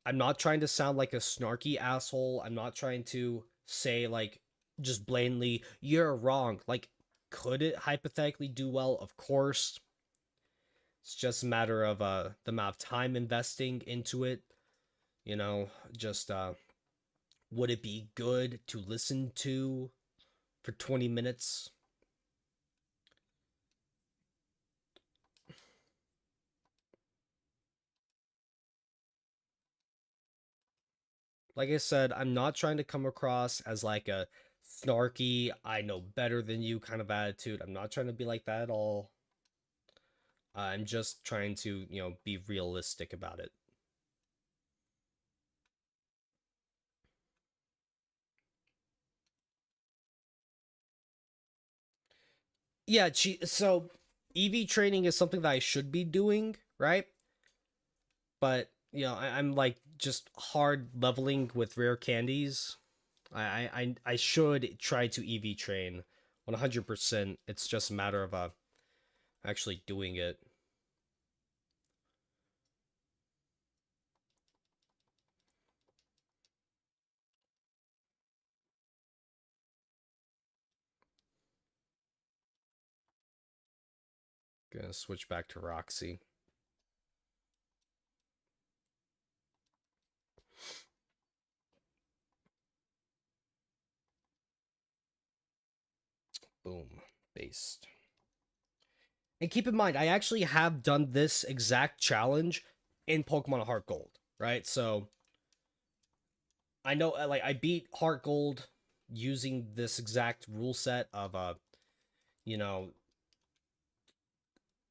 [SPEAKER 1] I'm not trying to sound like a snarky asshole. I'm not trying to say, like, just blatantly, you're wrong. Like, could it hypothetically do well? Of course. It's just a matter of the amount of time investing into it. Just would it be good to listen to for 20 minutes? Like I said, I'm not trying to come across as like a snarky, I know better than you kind of attitude. I'm not trying to be like that at all. I'm just trying to, be realistic about it. Yeah, so EV training is something that I should be doing, right? But, I'm like just hard leveling with rare candies. I should try to EV train 100%. It's just a matter of actually doing it. Gonna switch back to Roxy. Boom. Based. And keep in mind, I actually have done this exact challenge in Pokemon Heart Gold, right? So I know, like, I beat Heart Gold using this exact rule set of, you know,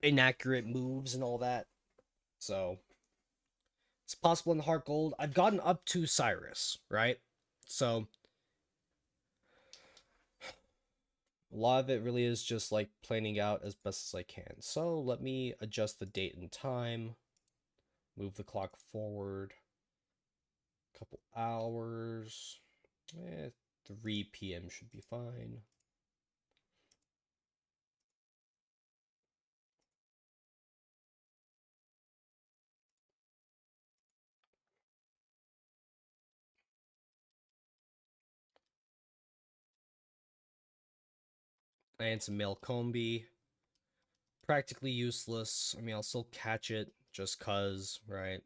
[SPEAKER 1] inaccurate moves and all that. So it's possible in Heart Gold. I've gotten up to Cyrus, right? So a lot of it really is just like planning out as best as I can. So let me adjust the date and time, move the clock forward a couple hours. 3 p.m. should be fine. And some Melcombi. Practically useless. I mean, I'll still catch it just cuz, right?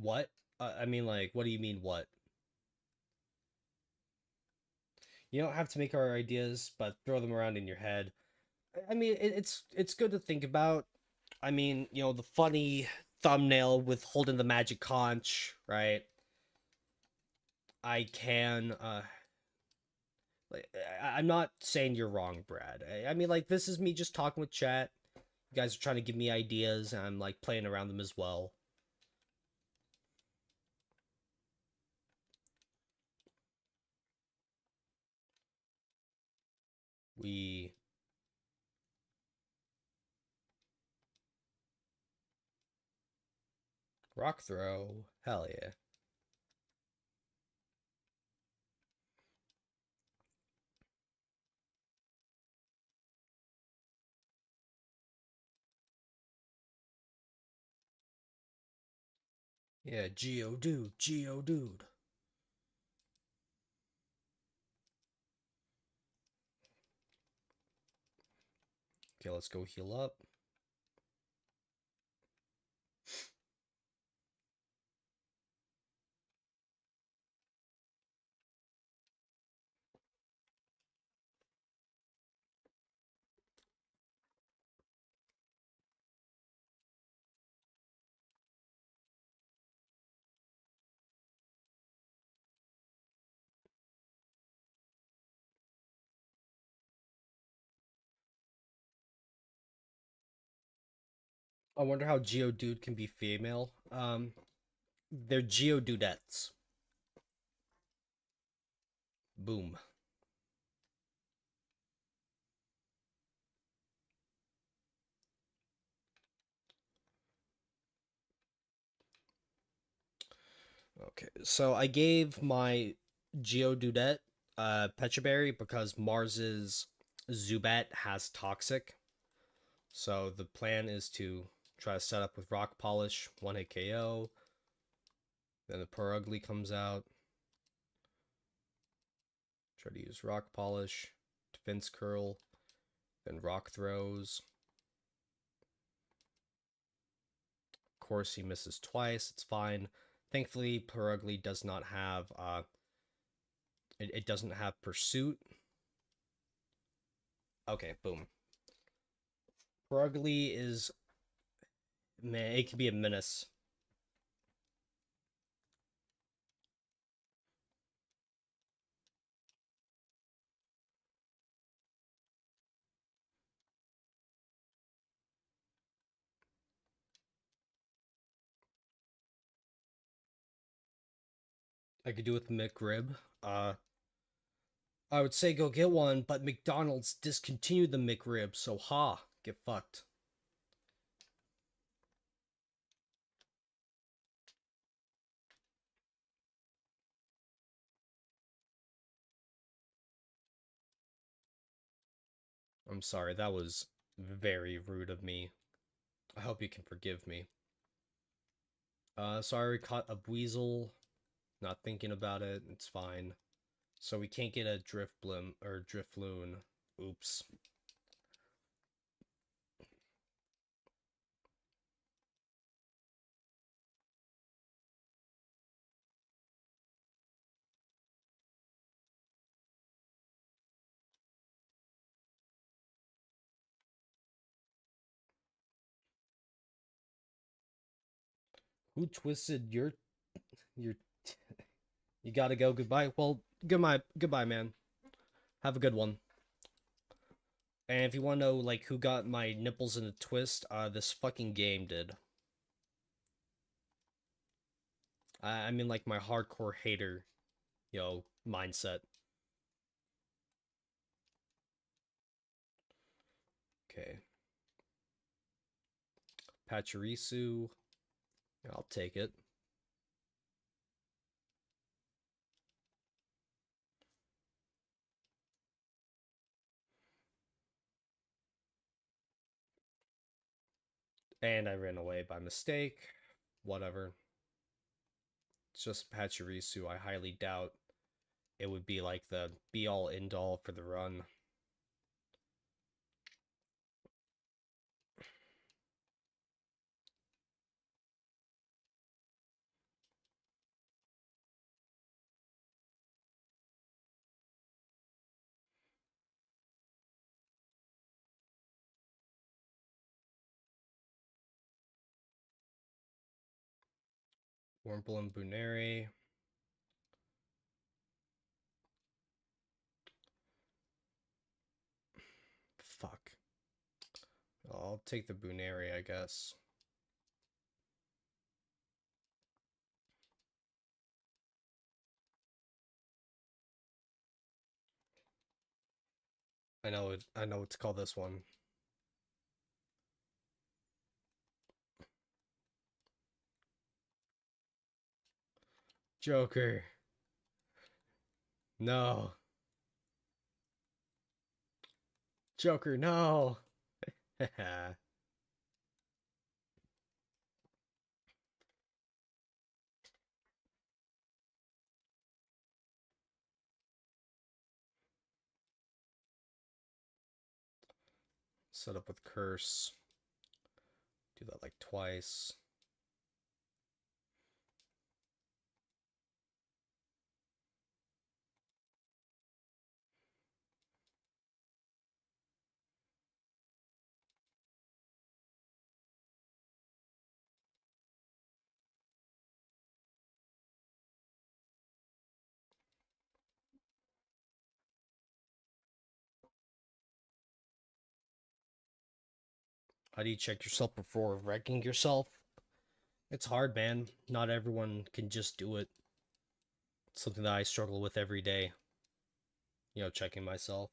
[SPEAKER 1] What? I mean, like, what do you mean, what? You don't have to make our ideas, but throw them around in your head. I mean, it's good to think about. I mean, the funny thumbnail with holding the magic conch, right? I can, like, I'm not saying you're wrong, Brad. I mean, like, this is me just talking with chat. You guys are trying to give me ideas, and I'm like playing around them as well. We rock throw, hell yeah. Yeah, Geodude, Geodude. Okay, let's go heal up. I wonder how Geodude can be female. They're Geodudettes. Boom. Okay, so I gave my Geodudette Pecha Berry because Mars's Zubat has Toxic. So the plan is to try to set up with Rock Polish, 1-hit KO. Then the Purugly comes out. Try to use Rock Polish, Defense Curl, then Rock Throws. Of course, he misses twice. It's fine. Thankfully, Purugly does not have it doesn't have Pursuit. Okay, boom. Purugly is, man, it can be a menace. I could do with McRib. I would say go get one, but McDonald's discontinued the McRib, so get fucked. I'm sorry, that was very rude of me. I hope you can forgive me. Sorry, caught a weasel. Not thinking about it. It's fine. So we can't get a drift blim or drift loon. Oops. Who twisted your you gotta go, goodbye? Well, goodbye, man. Have a good one. And if you wanna know, like, who got my nipples in a twist, this fucking game did. I mean, like, my hardcore hater, mindset. Okay. Pachirisu. I'll take it. And I ran away by mistake. Whatever. It's just Pachirisu. I highly doubt it would be like the be-all end-all for the run. Wurmple and Buneri. Fuck. I'll take the Buneri, I guess. I know what to call this one. Joker. No. Joker, no. Set up with curse. Do that like twice. How do you check yourself before wrecking yourself? It's hard, man. Not everyone can just do it. It's something that I struggle with every day. Checking myself.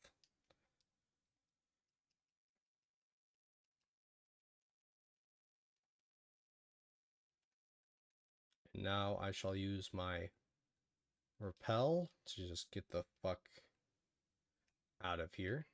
[SPEAKER 1] And now I shall use my repel to just get the fuck out of here.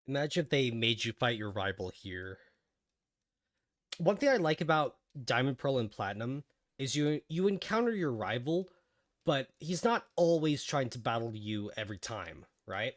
[SPEAKER 1] Imagine if they made you fight your rival here. One thing I like about Diamond, Pearl, and Platinum is you encounter your rival, but he's not always trying to battle you every time, right?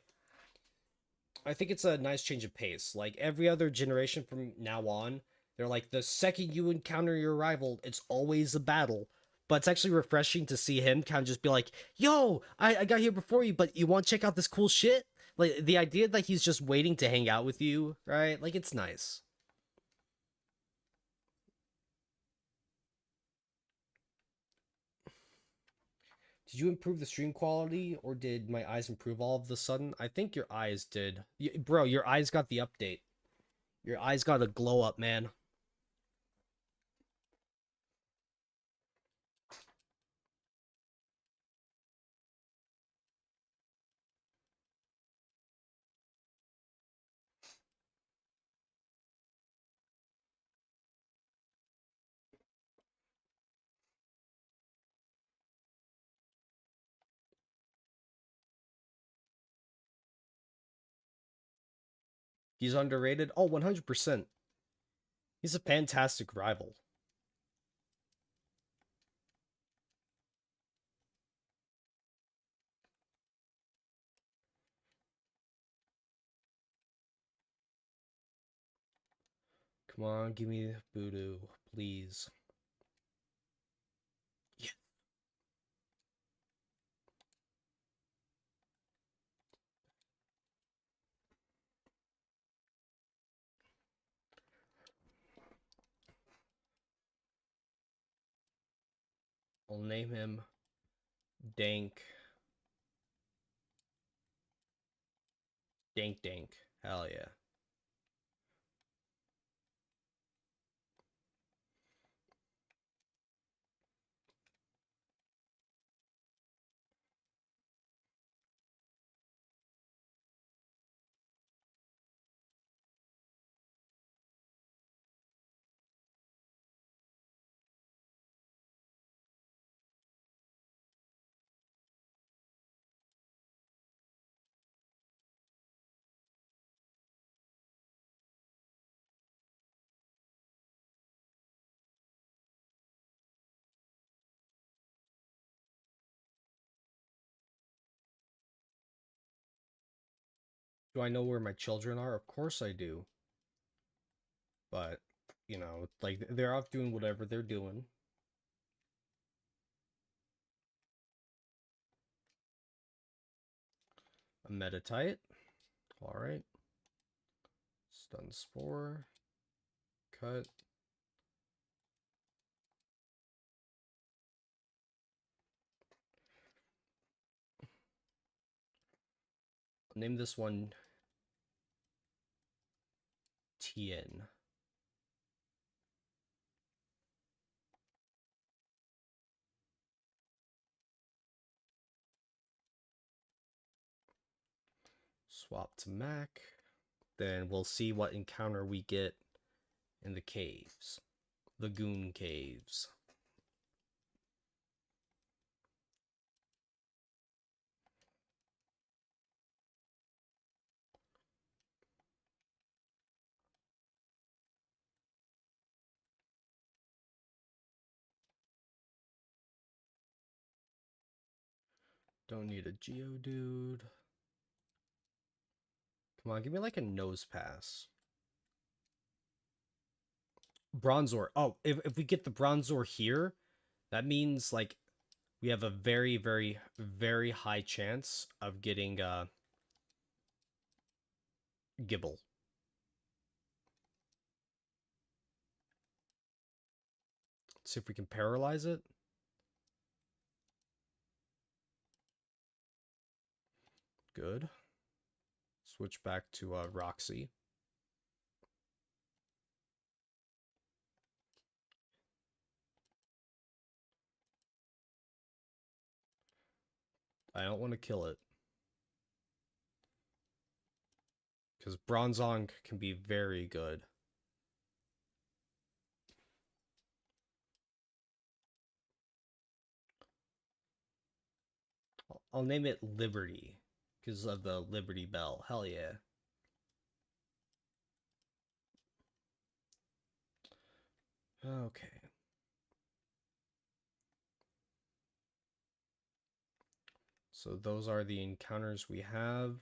[SPEAKER 1] I think it's a nice change of pace. Like every other generation from now on, they're like the second you encounter your rival, it's always a battle. But it's actually refreshing to see him kind of just be like, "Yo, I got here before you, but you want to check out this cool shit?" Like the idea that he's just waiting to hang out with you, right? Like it's nice. Did you improve the stream quality, or did my eyes improve all of a sudden? I think your eyes did. Bro, your eyes got the update. Your eyes got a glow up, man. He's underrated? Oh, 100%. He's a fantastic rival. Come on, give me Voodoo, please. Yeah. I'll name him Dank. Dank Dank. Hell yeah. Do I know where my children are? Of course I do. But, you know, like, they're off doing whatever they're doing. A Meditite. Alright. Stun Spore. Cut. Name this one Tien. Swap to Mac. Then we'll see what encounter we get in the caves. Lagoon Caves. Don't need a Geodude. Come on, give me like a nose pass. Bronzor. Oh, if we get the Bronzor here, that means like we have a very, very, very high chance of getting Gibble. Let's see if we can paralyze it. Good. Switch back to Roxy. I don't want to kill it. Because Bronzong can be very good. I'll name it Liberty. Because of the Liberty Bell. Hell yeah. Okay. So those are the encounters we have.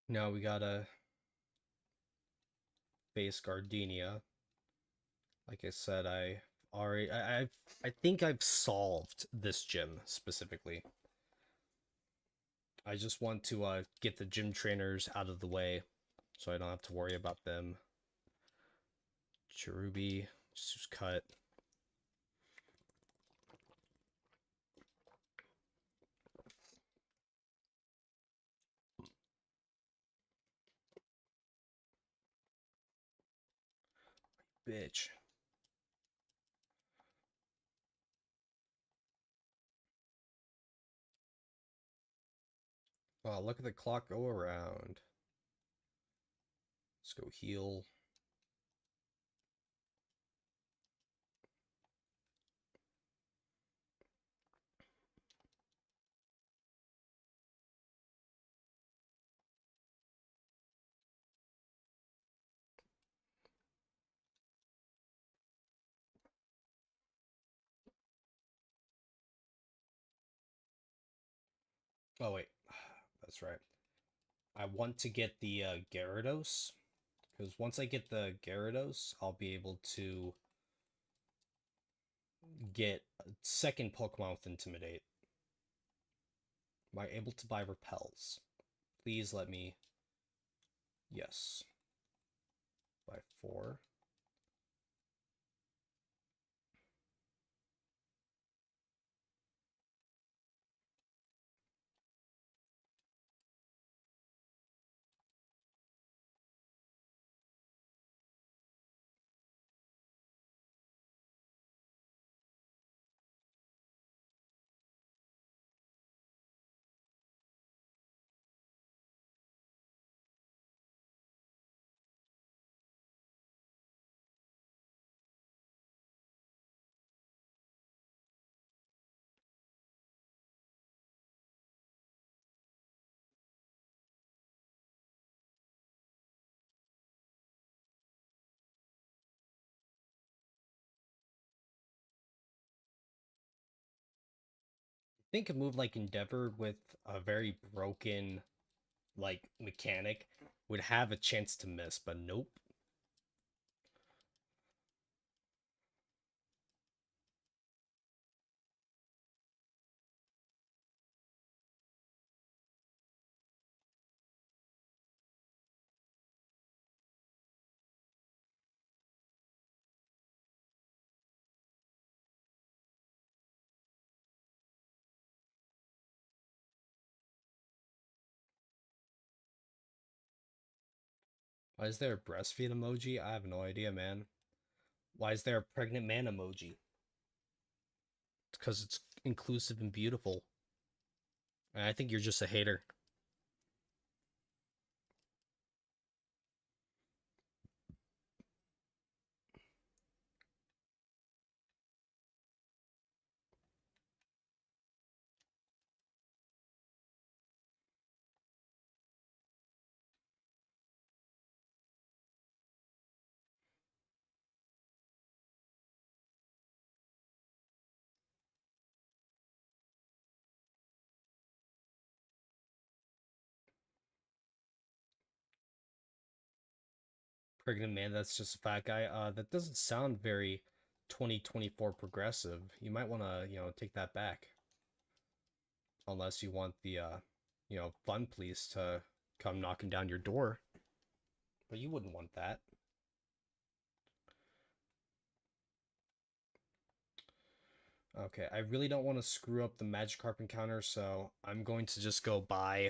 [SPEAKER 1] Now we gotta face Gardenia. Like I said, I think I've solved this gym specifically. I just want to get the gym trainers out of the way so I don't have to worry about them. Cherubi, just cut. Bitch. Oh, look at the clock go around. Let's go heal. Oh, wait. That's right. I want to get the Gyarados. Because once I get the Gyarados, I'll be able to get a second Pokemon with Intimidate. Am I able to buy Repels? Please let me. Yes. Buy 4. Think a move like Endeavor with a very broken like mechanic would have a chance to miss, but nope. Why is there a breastfeed emoji? I have no idea, man. Why is there a pregnant man emoji? It's because it's inclusive and beautiful. And I think you're just a hater. Pregnant man, that's just a fat guy. That doesn't sound very 2024 progressive. You might want to, take that back. Unless you want the, fun police to come knocking down your door. But you wouldn't want that. Okay, I really don't want to screw up the Magikarp encounter, so I'm going to just go buy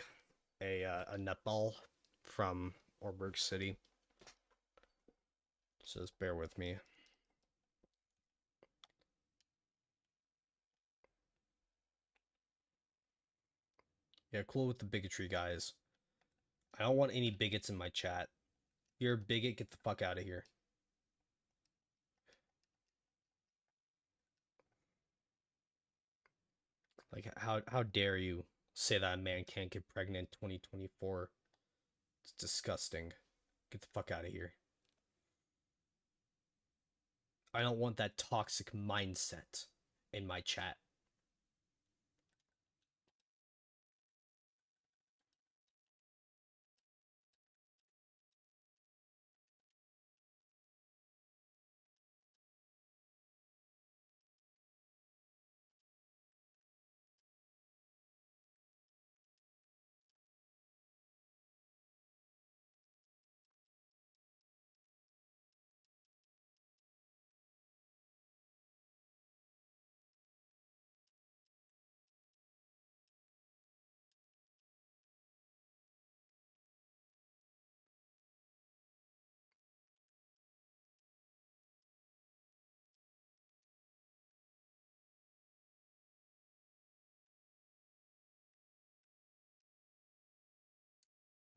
[SPEAKER 1] a netball from Orberg City. So just bear with me. Yeah, cool with the bigotry, guys. I don't want any bigots in my chat. You're a bigot, get the fuck out of here. Like, how dare you say that a man can't get pregnant in 2024? It's disgusting. Get the fuck out of here. I don't want that toxic mindset in my chat.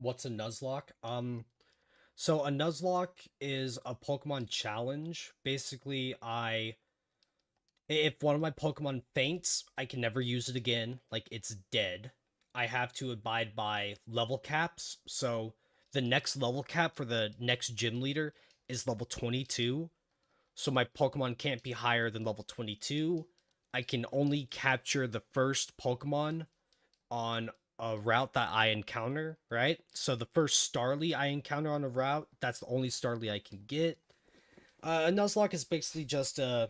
[SPEAKER 1] What's a nuzlocke? So a nuzlocke is a Pokemon challenge. Basically, if one of my Pokemon faints, I can never use it again. Like it's dead. I have to abide by level caps. So the next level cap for the next gym leader is level 22. So my Pokemon can't be higher than level 22. I can only capture the first Pokemon on a route that I encounter, right? So the first Starly I encounter on a route, that's the only Starly I can get. A Nuzlocke is basically just a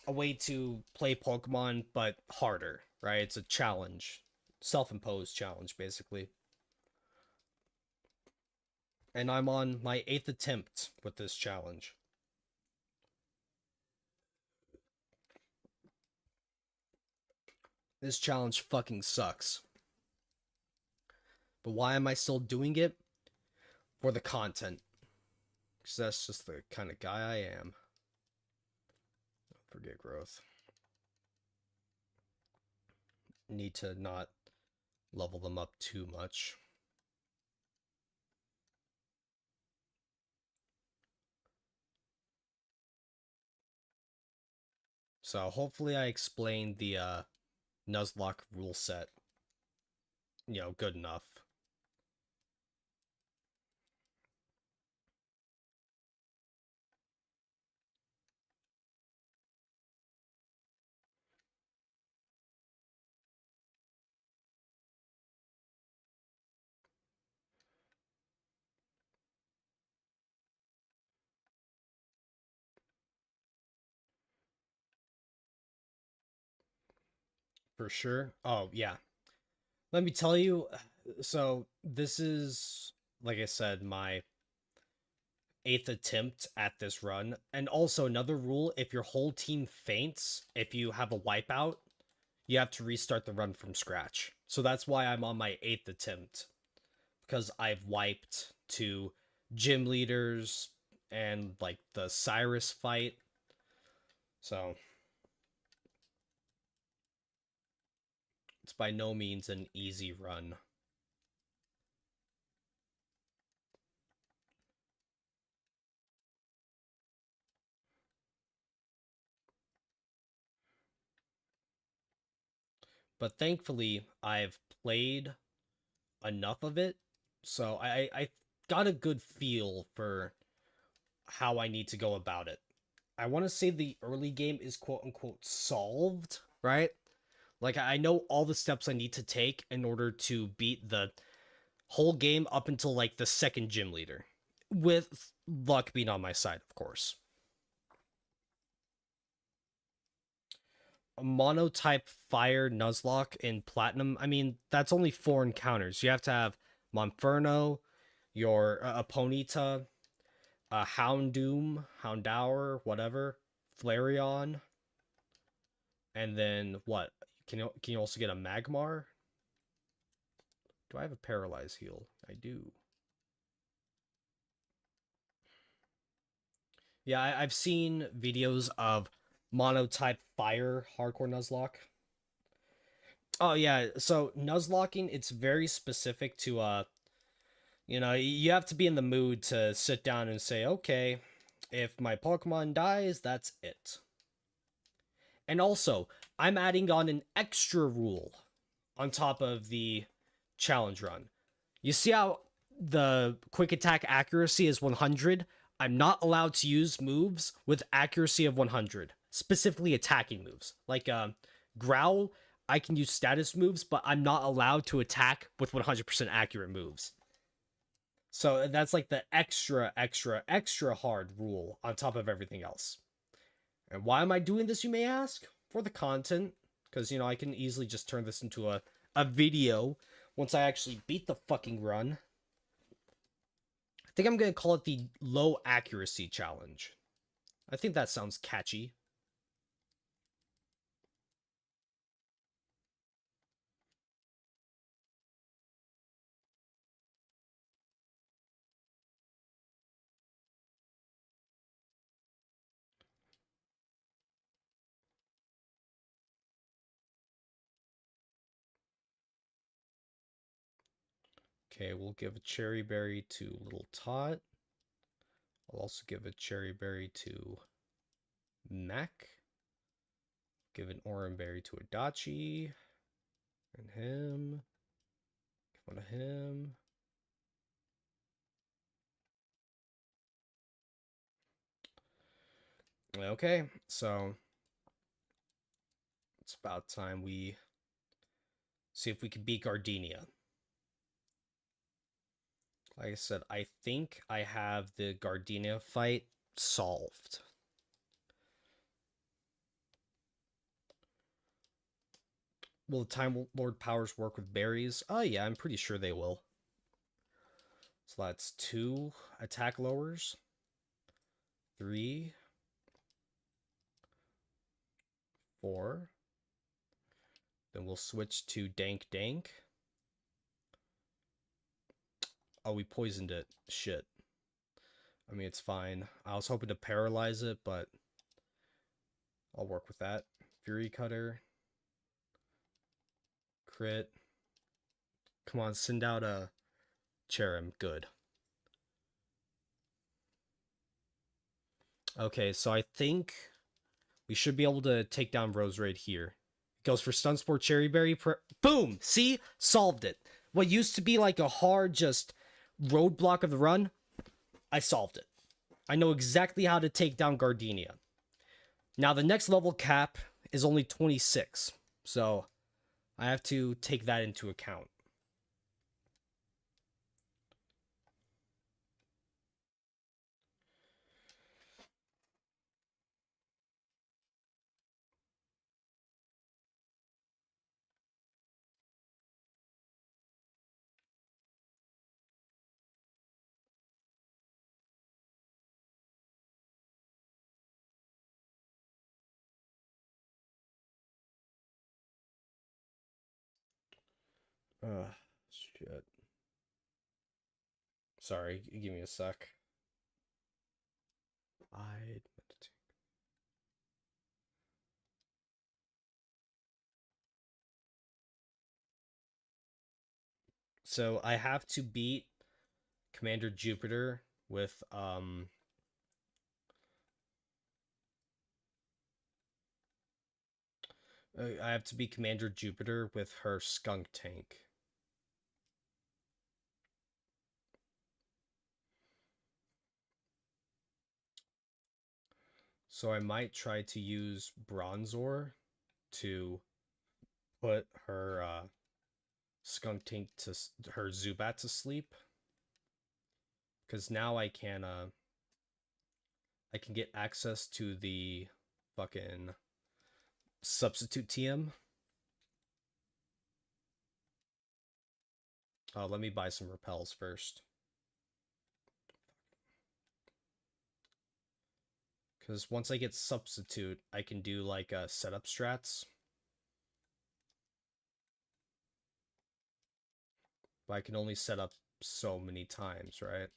[SPEAKER 1] way to play Pokemon, but harder, right? It's a challenge, self-imposed challenge, basically. And I'm on my 8th attempt with this challenge. This challenge fucking sucks. But why am I still doing it? For the content. Because that's just the kind of guy I am. Forget growth. Need to not level them up too much. So hopefully I explained the Nuzlocke rule set, good enough. For sure. Oh, yeah. Let me tell you, so this is, like I said, my 8th attempt at this run. And also another rule, if your whole team faints, if you have a wipeout, you have to restart the run from scratch. So that's why I'm on my 8th attempt. Because I've wiped to gym leaders and like the Cyrus fight. So it's by no means an easy run. But thankfully, I've played enough of it, so I got a good feel for how I need to go about it. I want to say the early game is quote unquote solved, right? Like I know all the steps I need to take in order to beat the whole game up until like the second gym leader, with luck being on my side, of course. A monotype fire Nuzlocke in Platinum, I mean, that's only 4 encounters. You have to have Monferno, your Aponita, Houndoom, Houndour, whatever, Flareon, and then what? Can you also get a Magmar? Do I have a Paralyze heal? I do. Yeah, I've seen videos of monotype fire hardcore Nuzlocke. Oh yeah, so Nuzlocking, it's very specific to you have to be in the mood to sit down and say, okay, if my Pokemon dies, that's it. And also, I'm adding on an extra rule on top of the challenge run. You see how the quick attack accuracy is 100? I'm not allowed to use moves with accuracy of 100, specifically attacking moves. Like Growl, I can use status moves, but I'm not allowed to attack with 100% accurate moves. So that's like the extra, extra, extra hard rule on top of everything else. And why am I doing this, you may ask? For the content. Because, I can easily just turn this into a video once I actually beat the fucking run. I think I'm going to call it the low accuracy challenge. I think that sounds catchy. Okay, we'll give a cherry berry to Little Tot. I'll also give a cherry berry to Mac. Give an orange berry to Adachi. And him. Give one to him. Okay, so it's about time we see if we can beat Gardenia. Like I said, I think I have the Gardenia fight solved. Will the Time Lord powers work with berries? Oh yeah, I'm pretty sure they will. So that's 2 attack lowers. 3. 4. Then we'll switch to Dank Dank. Oh, we poisoned it. Shit. I mean, it's fine. I was hoping to paralyze it, but I'll work with that. Fury Cutter. Crit. Come on, send out a Cherrim. Good. Okay, so I think we should be able to take down Roserade here. Goes for Stun Spore Cherry Berry. Boom! See? Solved it. What used to be like a hard just roadblock of the run, I solved it. I know exactly how to take down Gardenia. Now the next level cap is only 26, so I have to take that into account. Shit. Sorry, give me a sec. I So I have to beat Commander Jupiter with I have to beat Commander Jupiter with her skunk tank. So I might try to use Bronzor to put her skunk tank to her Zubat to sleep, because now I can get access to the fucking substitute TM. Let me buy some repels first, because once I get substitute, I can do like setup strats. But I can only set up so many times, right?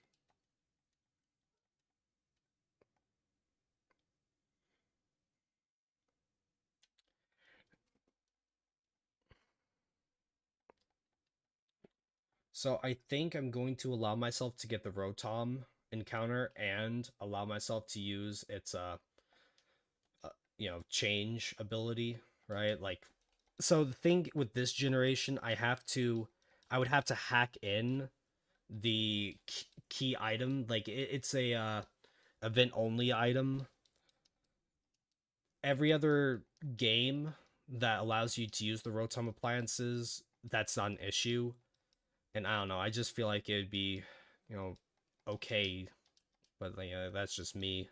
[SPEAKER 1] So I think I'm going to allow myself to get the Rotom encounter and allow myself to use its change ability, right? Like, so the thing with this generation, I would have to hack in the key item. Like it's a event only item. Every other game that allows you to use the Rotom appliances, that's not an issue. And I don't know, I just feel like it would be, okay, but that's just me.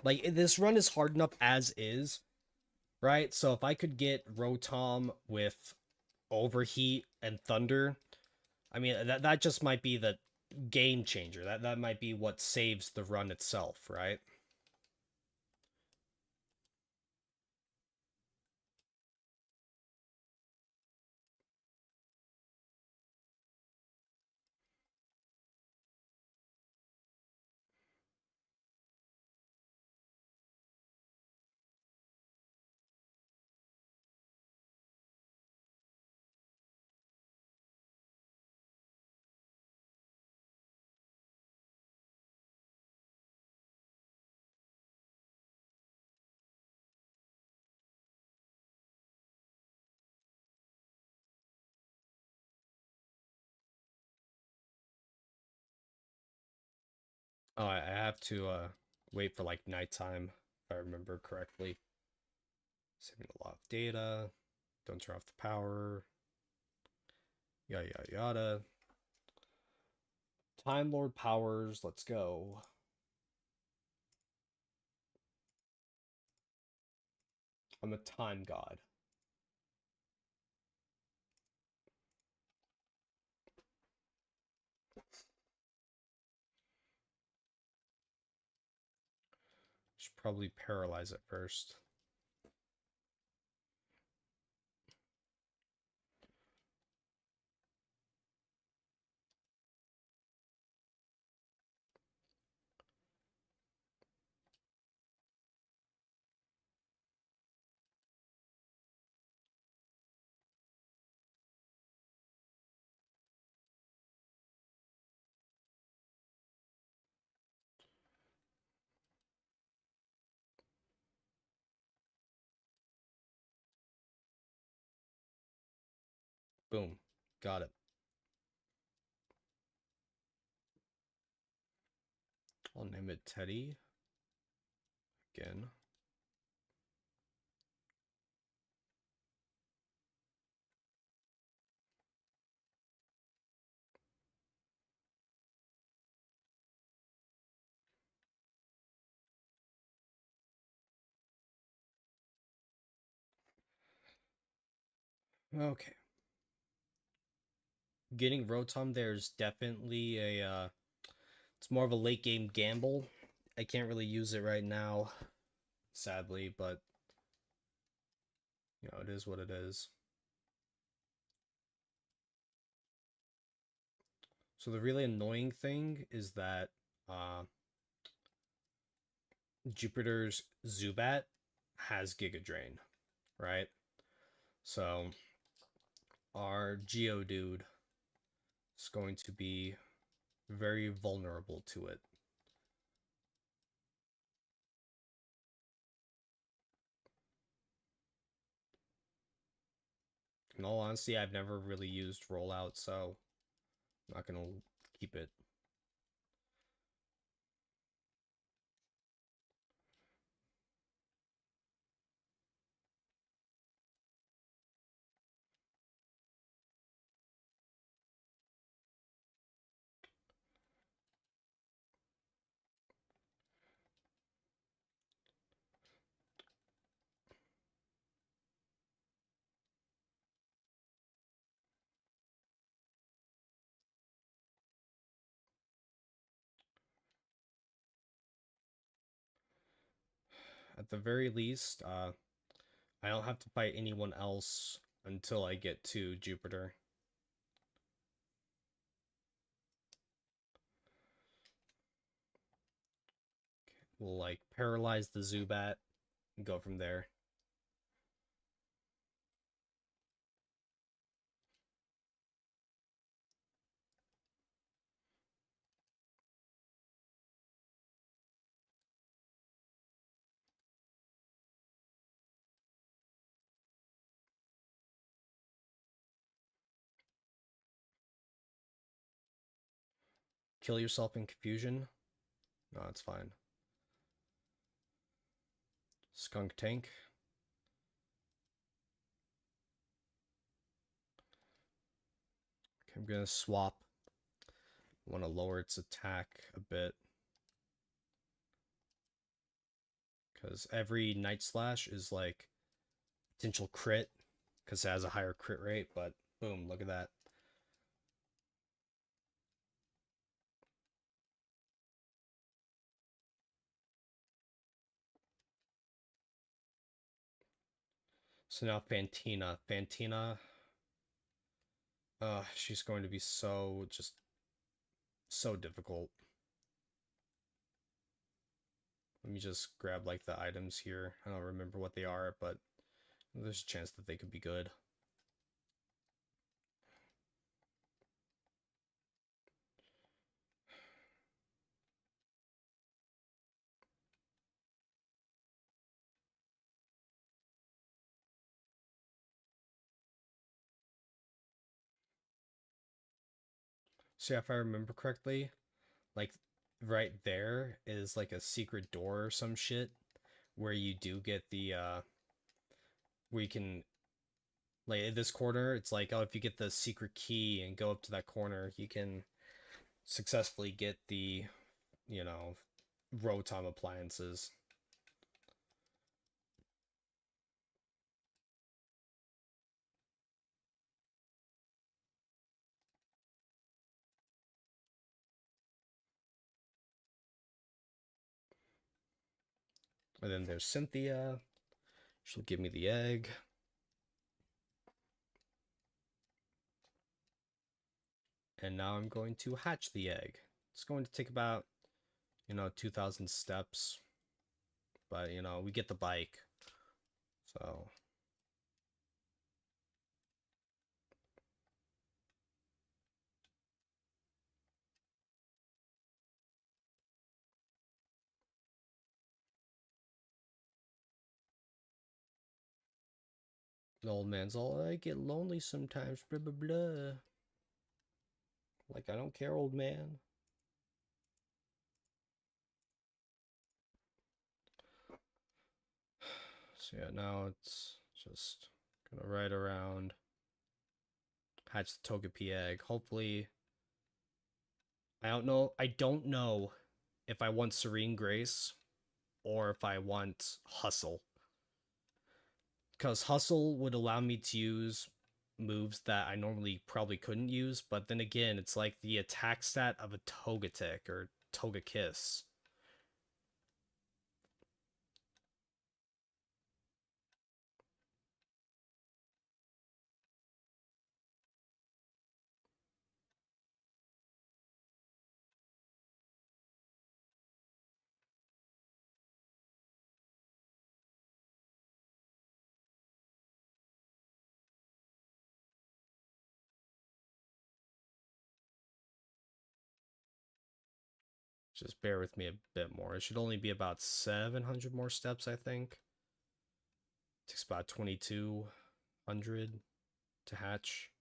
[SPEAKER 1] Like this run is hard enough as is, right? So if I could get Rotom with Overheat and Thunder, I mean that just might be the game changer. That might be what saves the run itself, right? Oh, I have to wait for like nighttime, if I remember correctly. Saving a lot of data. Don't turn off the power. Yada yada yada. Time Lord powers, let's go. I'm a time god. Should probably paralyze it first. Boom. Got it. I'll name it Teddy. Again. Okay. Getting Rotom there is definitely a it's more of a late game gamble. I can't really use it right now, sadly, but you know, it is what it is. So the really annoying thing is that Jupiter's Zubat has Giga Drain, right? So our Geodude is going to be very vulnerable to it. In all honesty, I've never really used Rollout, so I'm not gonna keep it. At the very least, I don't have to fight anyone else until I get to Jupiter. We'll like paralyze the Zubat and go from there. Kill yourself in confusion? No, it's fine. Skunk Tank. Okay, I'm gonna swap. I want to lower its attack a bit. Because every Night Slash is like potential crit. Because it has a higher crit rate, but boom, look at that. So now Fantina. Fantina, she's going to be just so difficult. Let me just grab like the items here. I don't remember what they are, but there's a chance that they could be good. So yeah, if I remember correctly, like right there is like a secret door or some shit where you do get the where you can, like in this corner, it's like, oh, if you get the secret key and go up to that corner, you can successfully get the, you know, Rotom appliances. And then there's Cynthia. She'll give me the egg. And now I'm going to hatch the egg. It's going to take about, 2,000 steps. But, we get the bike. So, the old man's all, I get lonely sometimes, blah, blah, blah. Like, I don't care, old man. So, yeah, now it's just gonna ride around, hatch the Togepi egg. Hopefully, I don't know if I want Serene Grace or if I want Hustle. Because Hustle would allow me to use moves that I normally probably couldn't use, but then again, it's like the attack stat of a Togetic or Togekiss. Just bear with me a bit more. It should only be about 700 more steps, I think. It takes about 2,200 to hatch.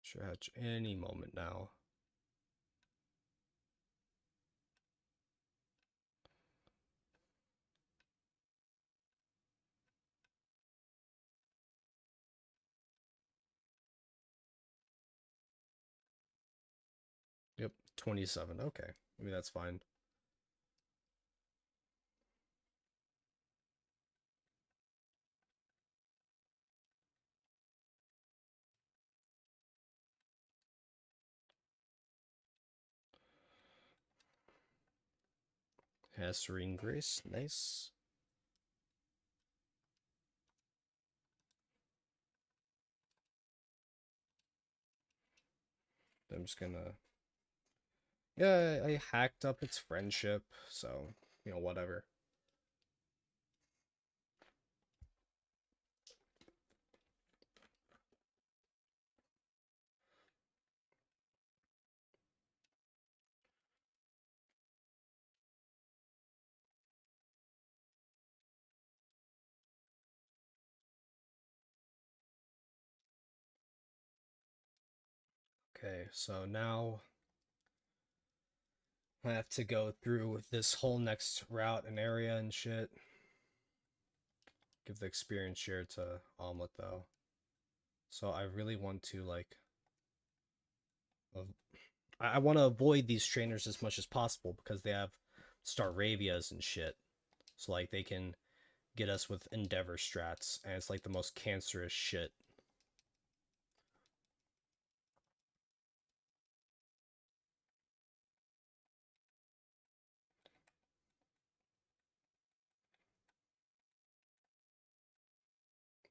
[SPEAKER 1] Should hatch any moment now. Yep, 27. Okay, maybe that's fine. Has Serene Grace. Nice. I'm just gonna. Yeah, I hacked up its friendship, so, whatever. Okay, so now I have to go through this whole next route and area and shit. Give the experience share to Omelet, though. So I really want to, like... I want to avoid these trainers as much as possible because they have Staravias and shit. So, like, they can get us with Endeavor strats, and it's, like, the most cancerous shit.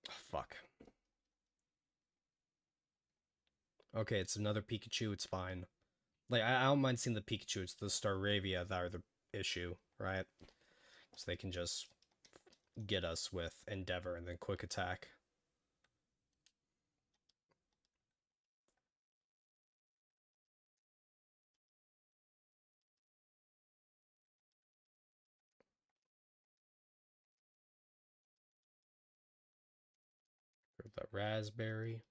[SPEAKER 1] Oh, fuck. Okay, it's another Pikachu, it's fine. Like, I don't mind seeing the Pikachu, it's the Staravia that are the issue, right? So they can just get us with Endeavor and then Quick Attack. the raspberry.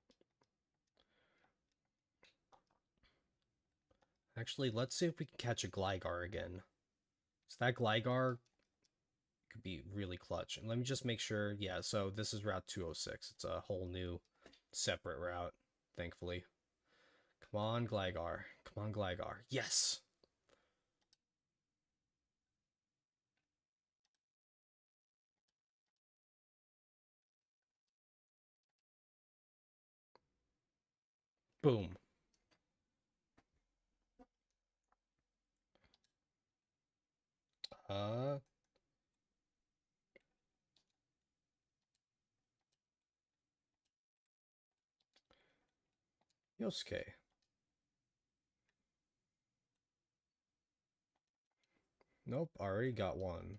[SPEAKER 1] Actually, let's see if we can catch a Gligar again. So that Gligar could be really clutch. And let me just make sure. Yeah, so this is Route 206. It's a whole new separate route, thankfully. Come on, Gligar. Come on, Gligar. Yes! Boom. Uh, Yosuke. Nope, already got one.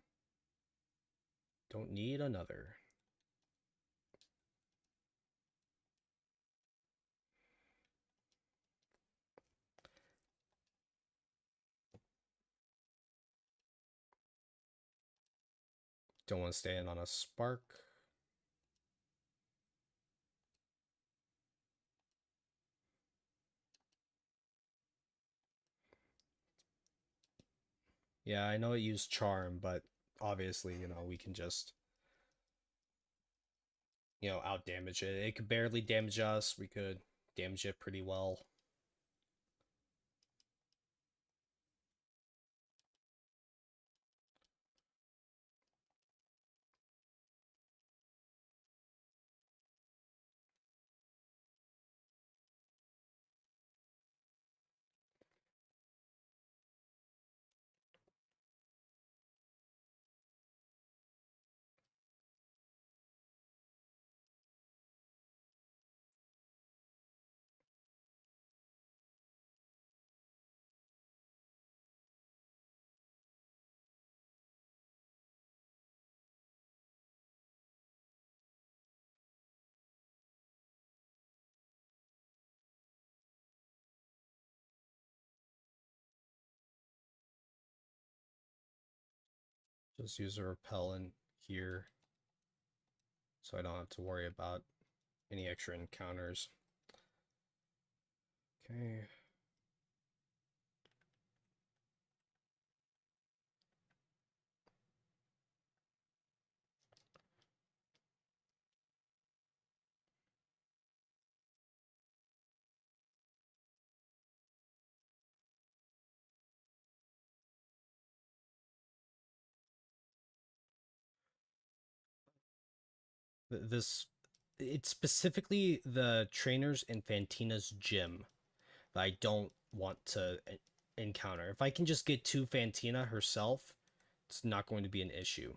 [SPEAKER 1] Don't need another. Don't want to stand on a spark. Yeah, I know it used charm, but obviously, we can just, out damage it. It could barely damage us. We could damage it pretty well. Just use a repellent here so I don't have to worry about any extra encounters. Okay. This it's specifically the trainers in Fantina's gym that I don't want to encounter. If I can just get to Fantina herself, it's not going to be an issue.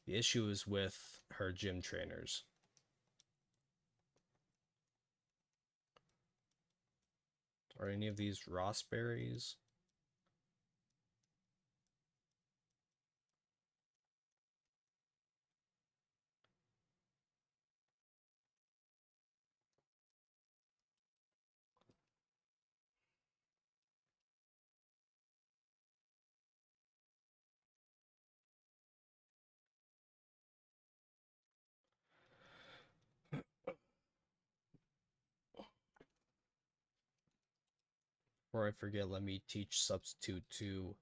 [SPEAKER 1] The issue is with her gym trainers. Are any of these raspberries? Before I forget, let me teach substitute to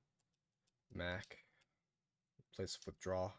[SPEAKER 1] Mac. Place of withdraw.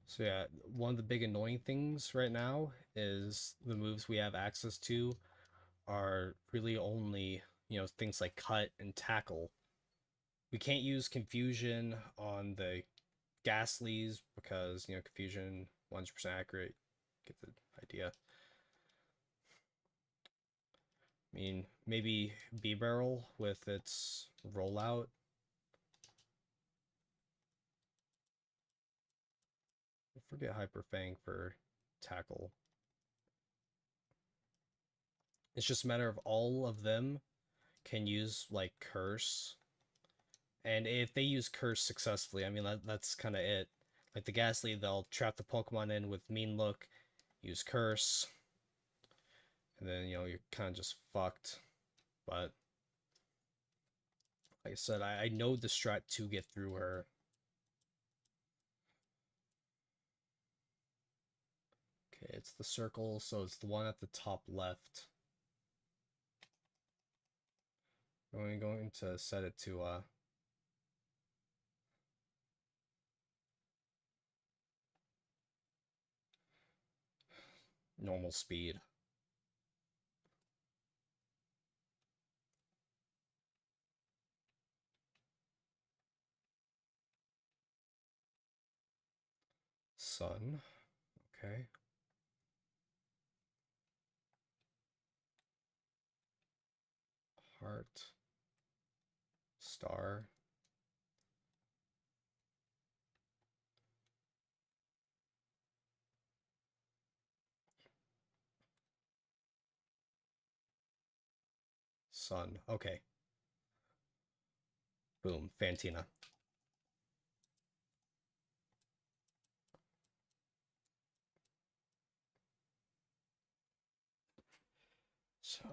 [SPEAKER 1] So yeah, one of the big annoying things right now is the moves we have access to are really only, things like cut and tackle. We can't use confusion on the Ghastlies because, confusion 100% accurate. Get the idea. I mean, maybe B-Barrel with its rollout. Forget Hyper Fang for tackle. It's just a matter of all of them can use like Curse. And if they use Curse successfully, I mean that's kind of it. Like the Ghastly, they'll trap the Pokemon in with Mean Look, use Curse, and then you're kind of just fucked. But like I said, I know the strat to get through her. Okay, it's the circle, so it's the one at the top left. I'm going to set it to normal speed. Sun. Okay. Heart. Star. Sun. Okay. Boom. Fantina. So.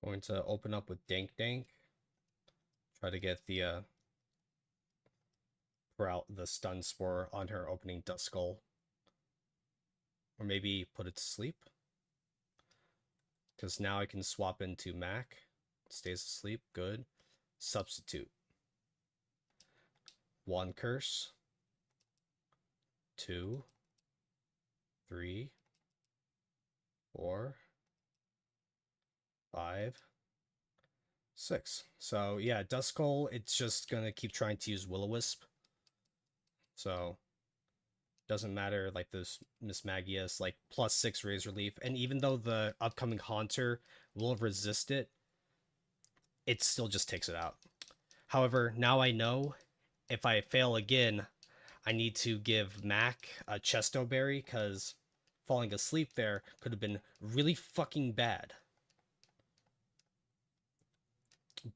[SPEAKER 1] Going to open up with Dank Dank. Try to get the the stun spore on her opening Duskull. Or maybe put it to sleep. Because now I can swap into Mac. It stays asleep. Good. Substitute. 1 curse. 2. 3. 4. 5. 6. So yeah, Duskull, it's just gonna keep trying to use Will-O-Wisp. So doesn't matter, like this Miss Magius, like +6 Razor Leaf, and even though the upcoming Haunter will resist it, it still just takes it out. However, now I know if I fail again, I need to give Mac a Chesto Berry, because falling asleep there could have been really fucking bad.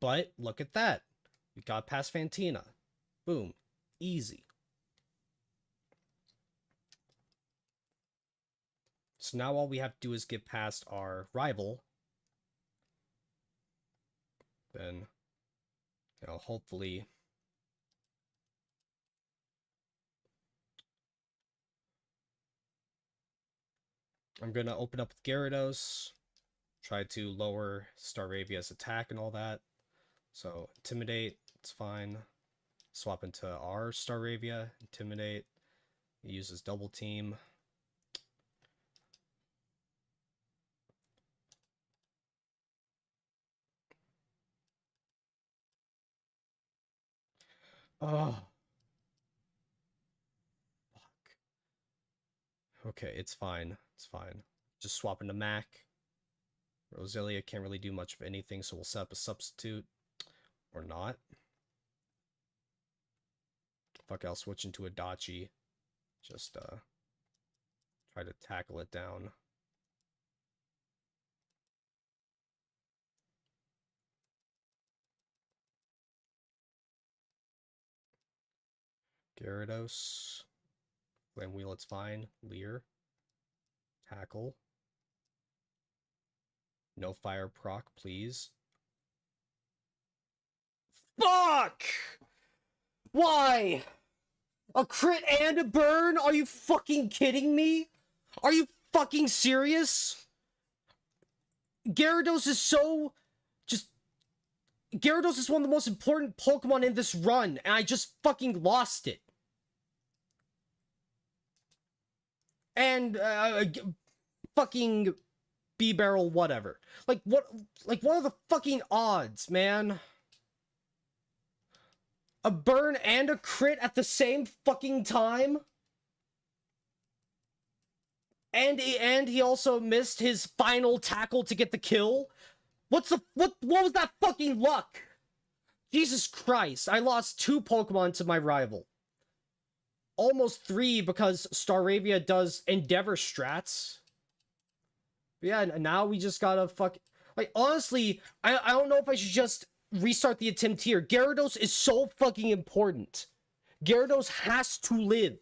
[SPEAKER 1] But look at that. We got past Fantina. Boom. Easy. So now all we have to do is get past our rival. Then, hopefully... I'm going to open up with Gyarados. Try to lower Staravia's attack and all that. So, Intimidate. It's fine. Swap into our Staravia. Intimidate. He uses Double Team. Oh. Fuck. Okay, it's fine. It's fine. Just swap into Mac. Roselia can't really do much of anything, so we'll set up a substitute. Or not. Fuck, I'll switch into a Dachi. Just, try to tackle it down. Gyarados. Flame Wheel, it's fine. Leer. Tackle. No fire proc, please. Fuck! Why? A crit and a burn? Are you fucking kidding me? Are you fucking serious? Gyarados is so... just... Gyarados is one of the most important Pokemon in this run, and I just fucking lost it. And, fucking B-Barrel, whatever. Like, what are the fucking odds, man? A burn and a crit at the same fucking time? And he also missed his final tackle to get the kill? What was that fucking luck? Jesus Christ, I lost 2 Pokemon to my rival. Almost 3 because Staravia does Endeavor strats. But yeah, now we just gotta like, honestly, I don't know if I should just restart the attempt here. Gyarados is so fucking important. Gyarados has to live.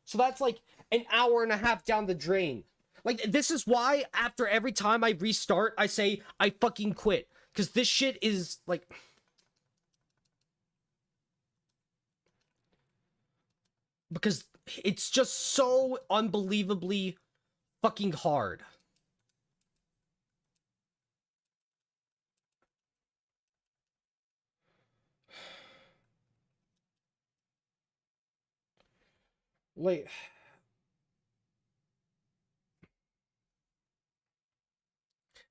[SPEAKER 1] So that's like an hour and a half down the drain. Like, this is why after every time I restart, I say I fucking quit. Because this shit is like... because it's just so unbelievably fucking hard. Wait.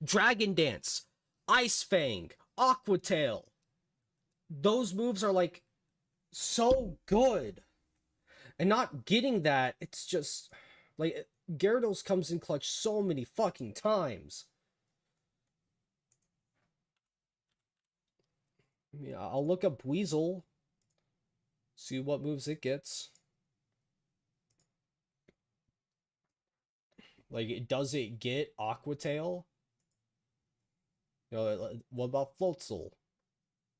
[SPEAKER 1] Dragon Dance, Ice Fang, Aqua Tail. Those moves are like so good. And not getting that, it's just like Gyarados comes in clutch so many fucking times. Yeah, I'll look up Weasel. See what moves it gets. Like, does it get Aqua Tail? You know, what about Floatzel?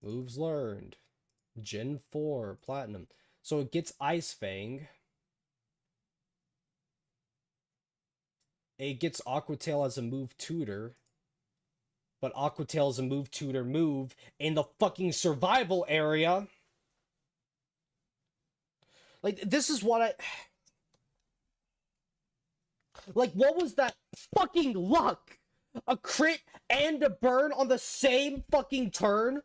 [SPEAKER 1] Moves learned. Gen 4, Platinum. So it gets Ice Fang. It gets Aqua Tail as a move tutor. But Aqua Tail is a move tutor move in the fucking survival area. Like, this is what I... like, what was that fucking luck? A crit and a burn on the same fucking turn?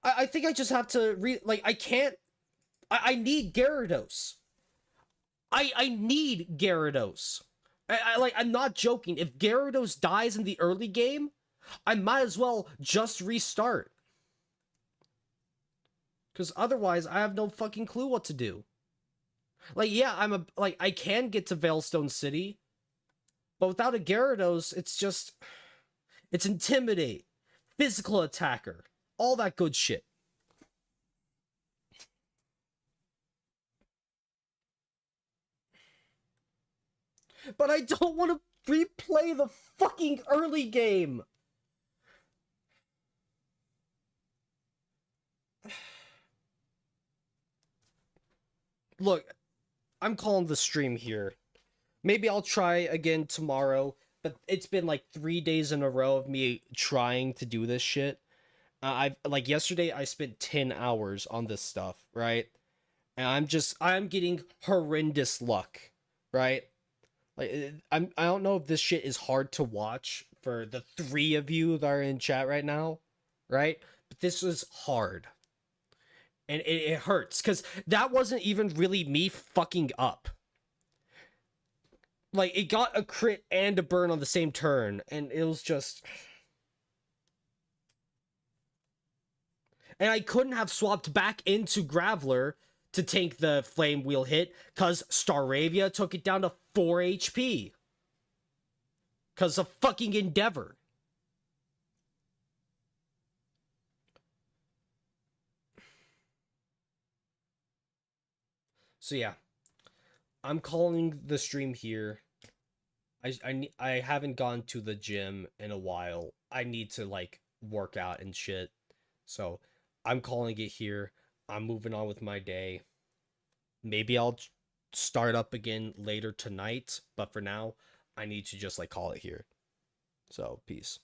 [SPEAKER 1] I think I just have to like, I can't... I need Gyarados. I need Gyarados. I'm not joking. If Gyarados dies in the early game, I might as well just restart. Because otherwise, I have no fucking clue what to do. Like, yeah, I can get to Veilstone City, but without a Gyarados, it's just... it's Intimidate, Physical Attacker, all that good shit. But I don't want to replay the fucking early game! Look, I'm calling the stream here. Maybe I'll try again tomorrow, but it's been like 3 days in a row of me trying to do this shit. Like, yesterday I spent 10 hours on this stuff, right? And I'm getting horrendous luck, right? Like, I don't know if this shit is hard to watch for the 3 of you that are in chat right now, right? But this is hard. And it hurts, because that wasn't even really me fucking up. Like, it got a crit and a burn on the same turn, and it was just... and I couldn't have swapped back into Graveler to tank the Flame Wheel hit, because Staravia took it down to 4 HP. Because of fucking Endeavor. So yeah, I'm calling the stream here. I haven't gone to the gym in a while. I need to, like, work out and shit. So I'm calling it here. I'm moving on with my day. Maybe I'll start up again later tonight, but for now, I need to just, like, call it here. So, peace.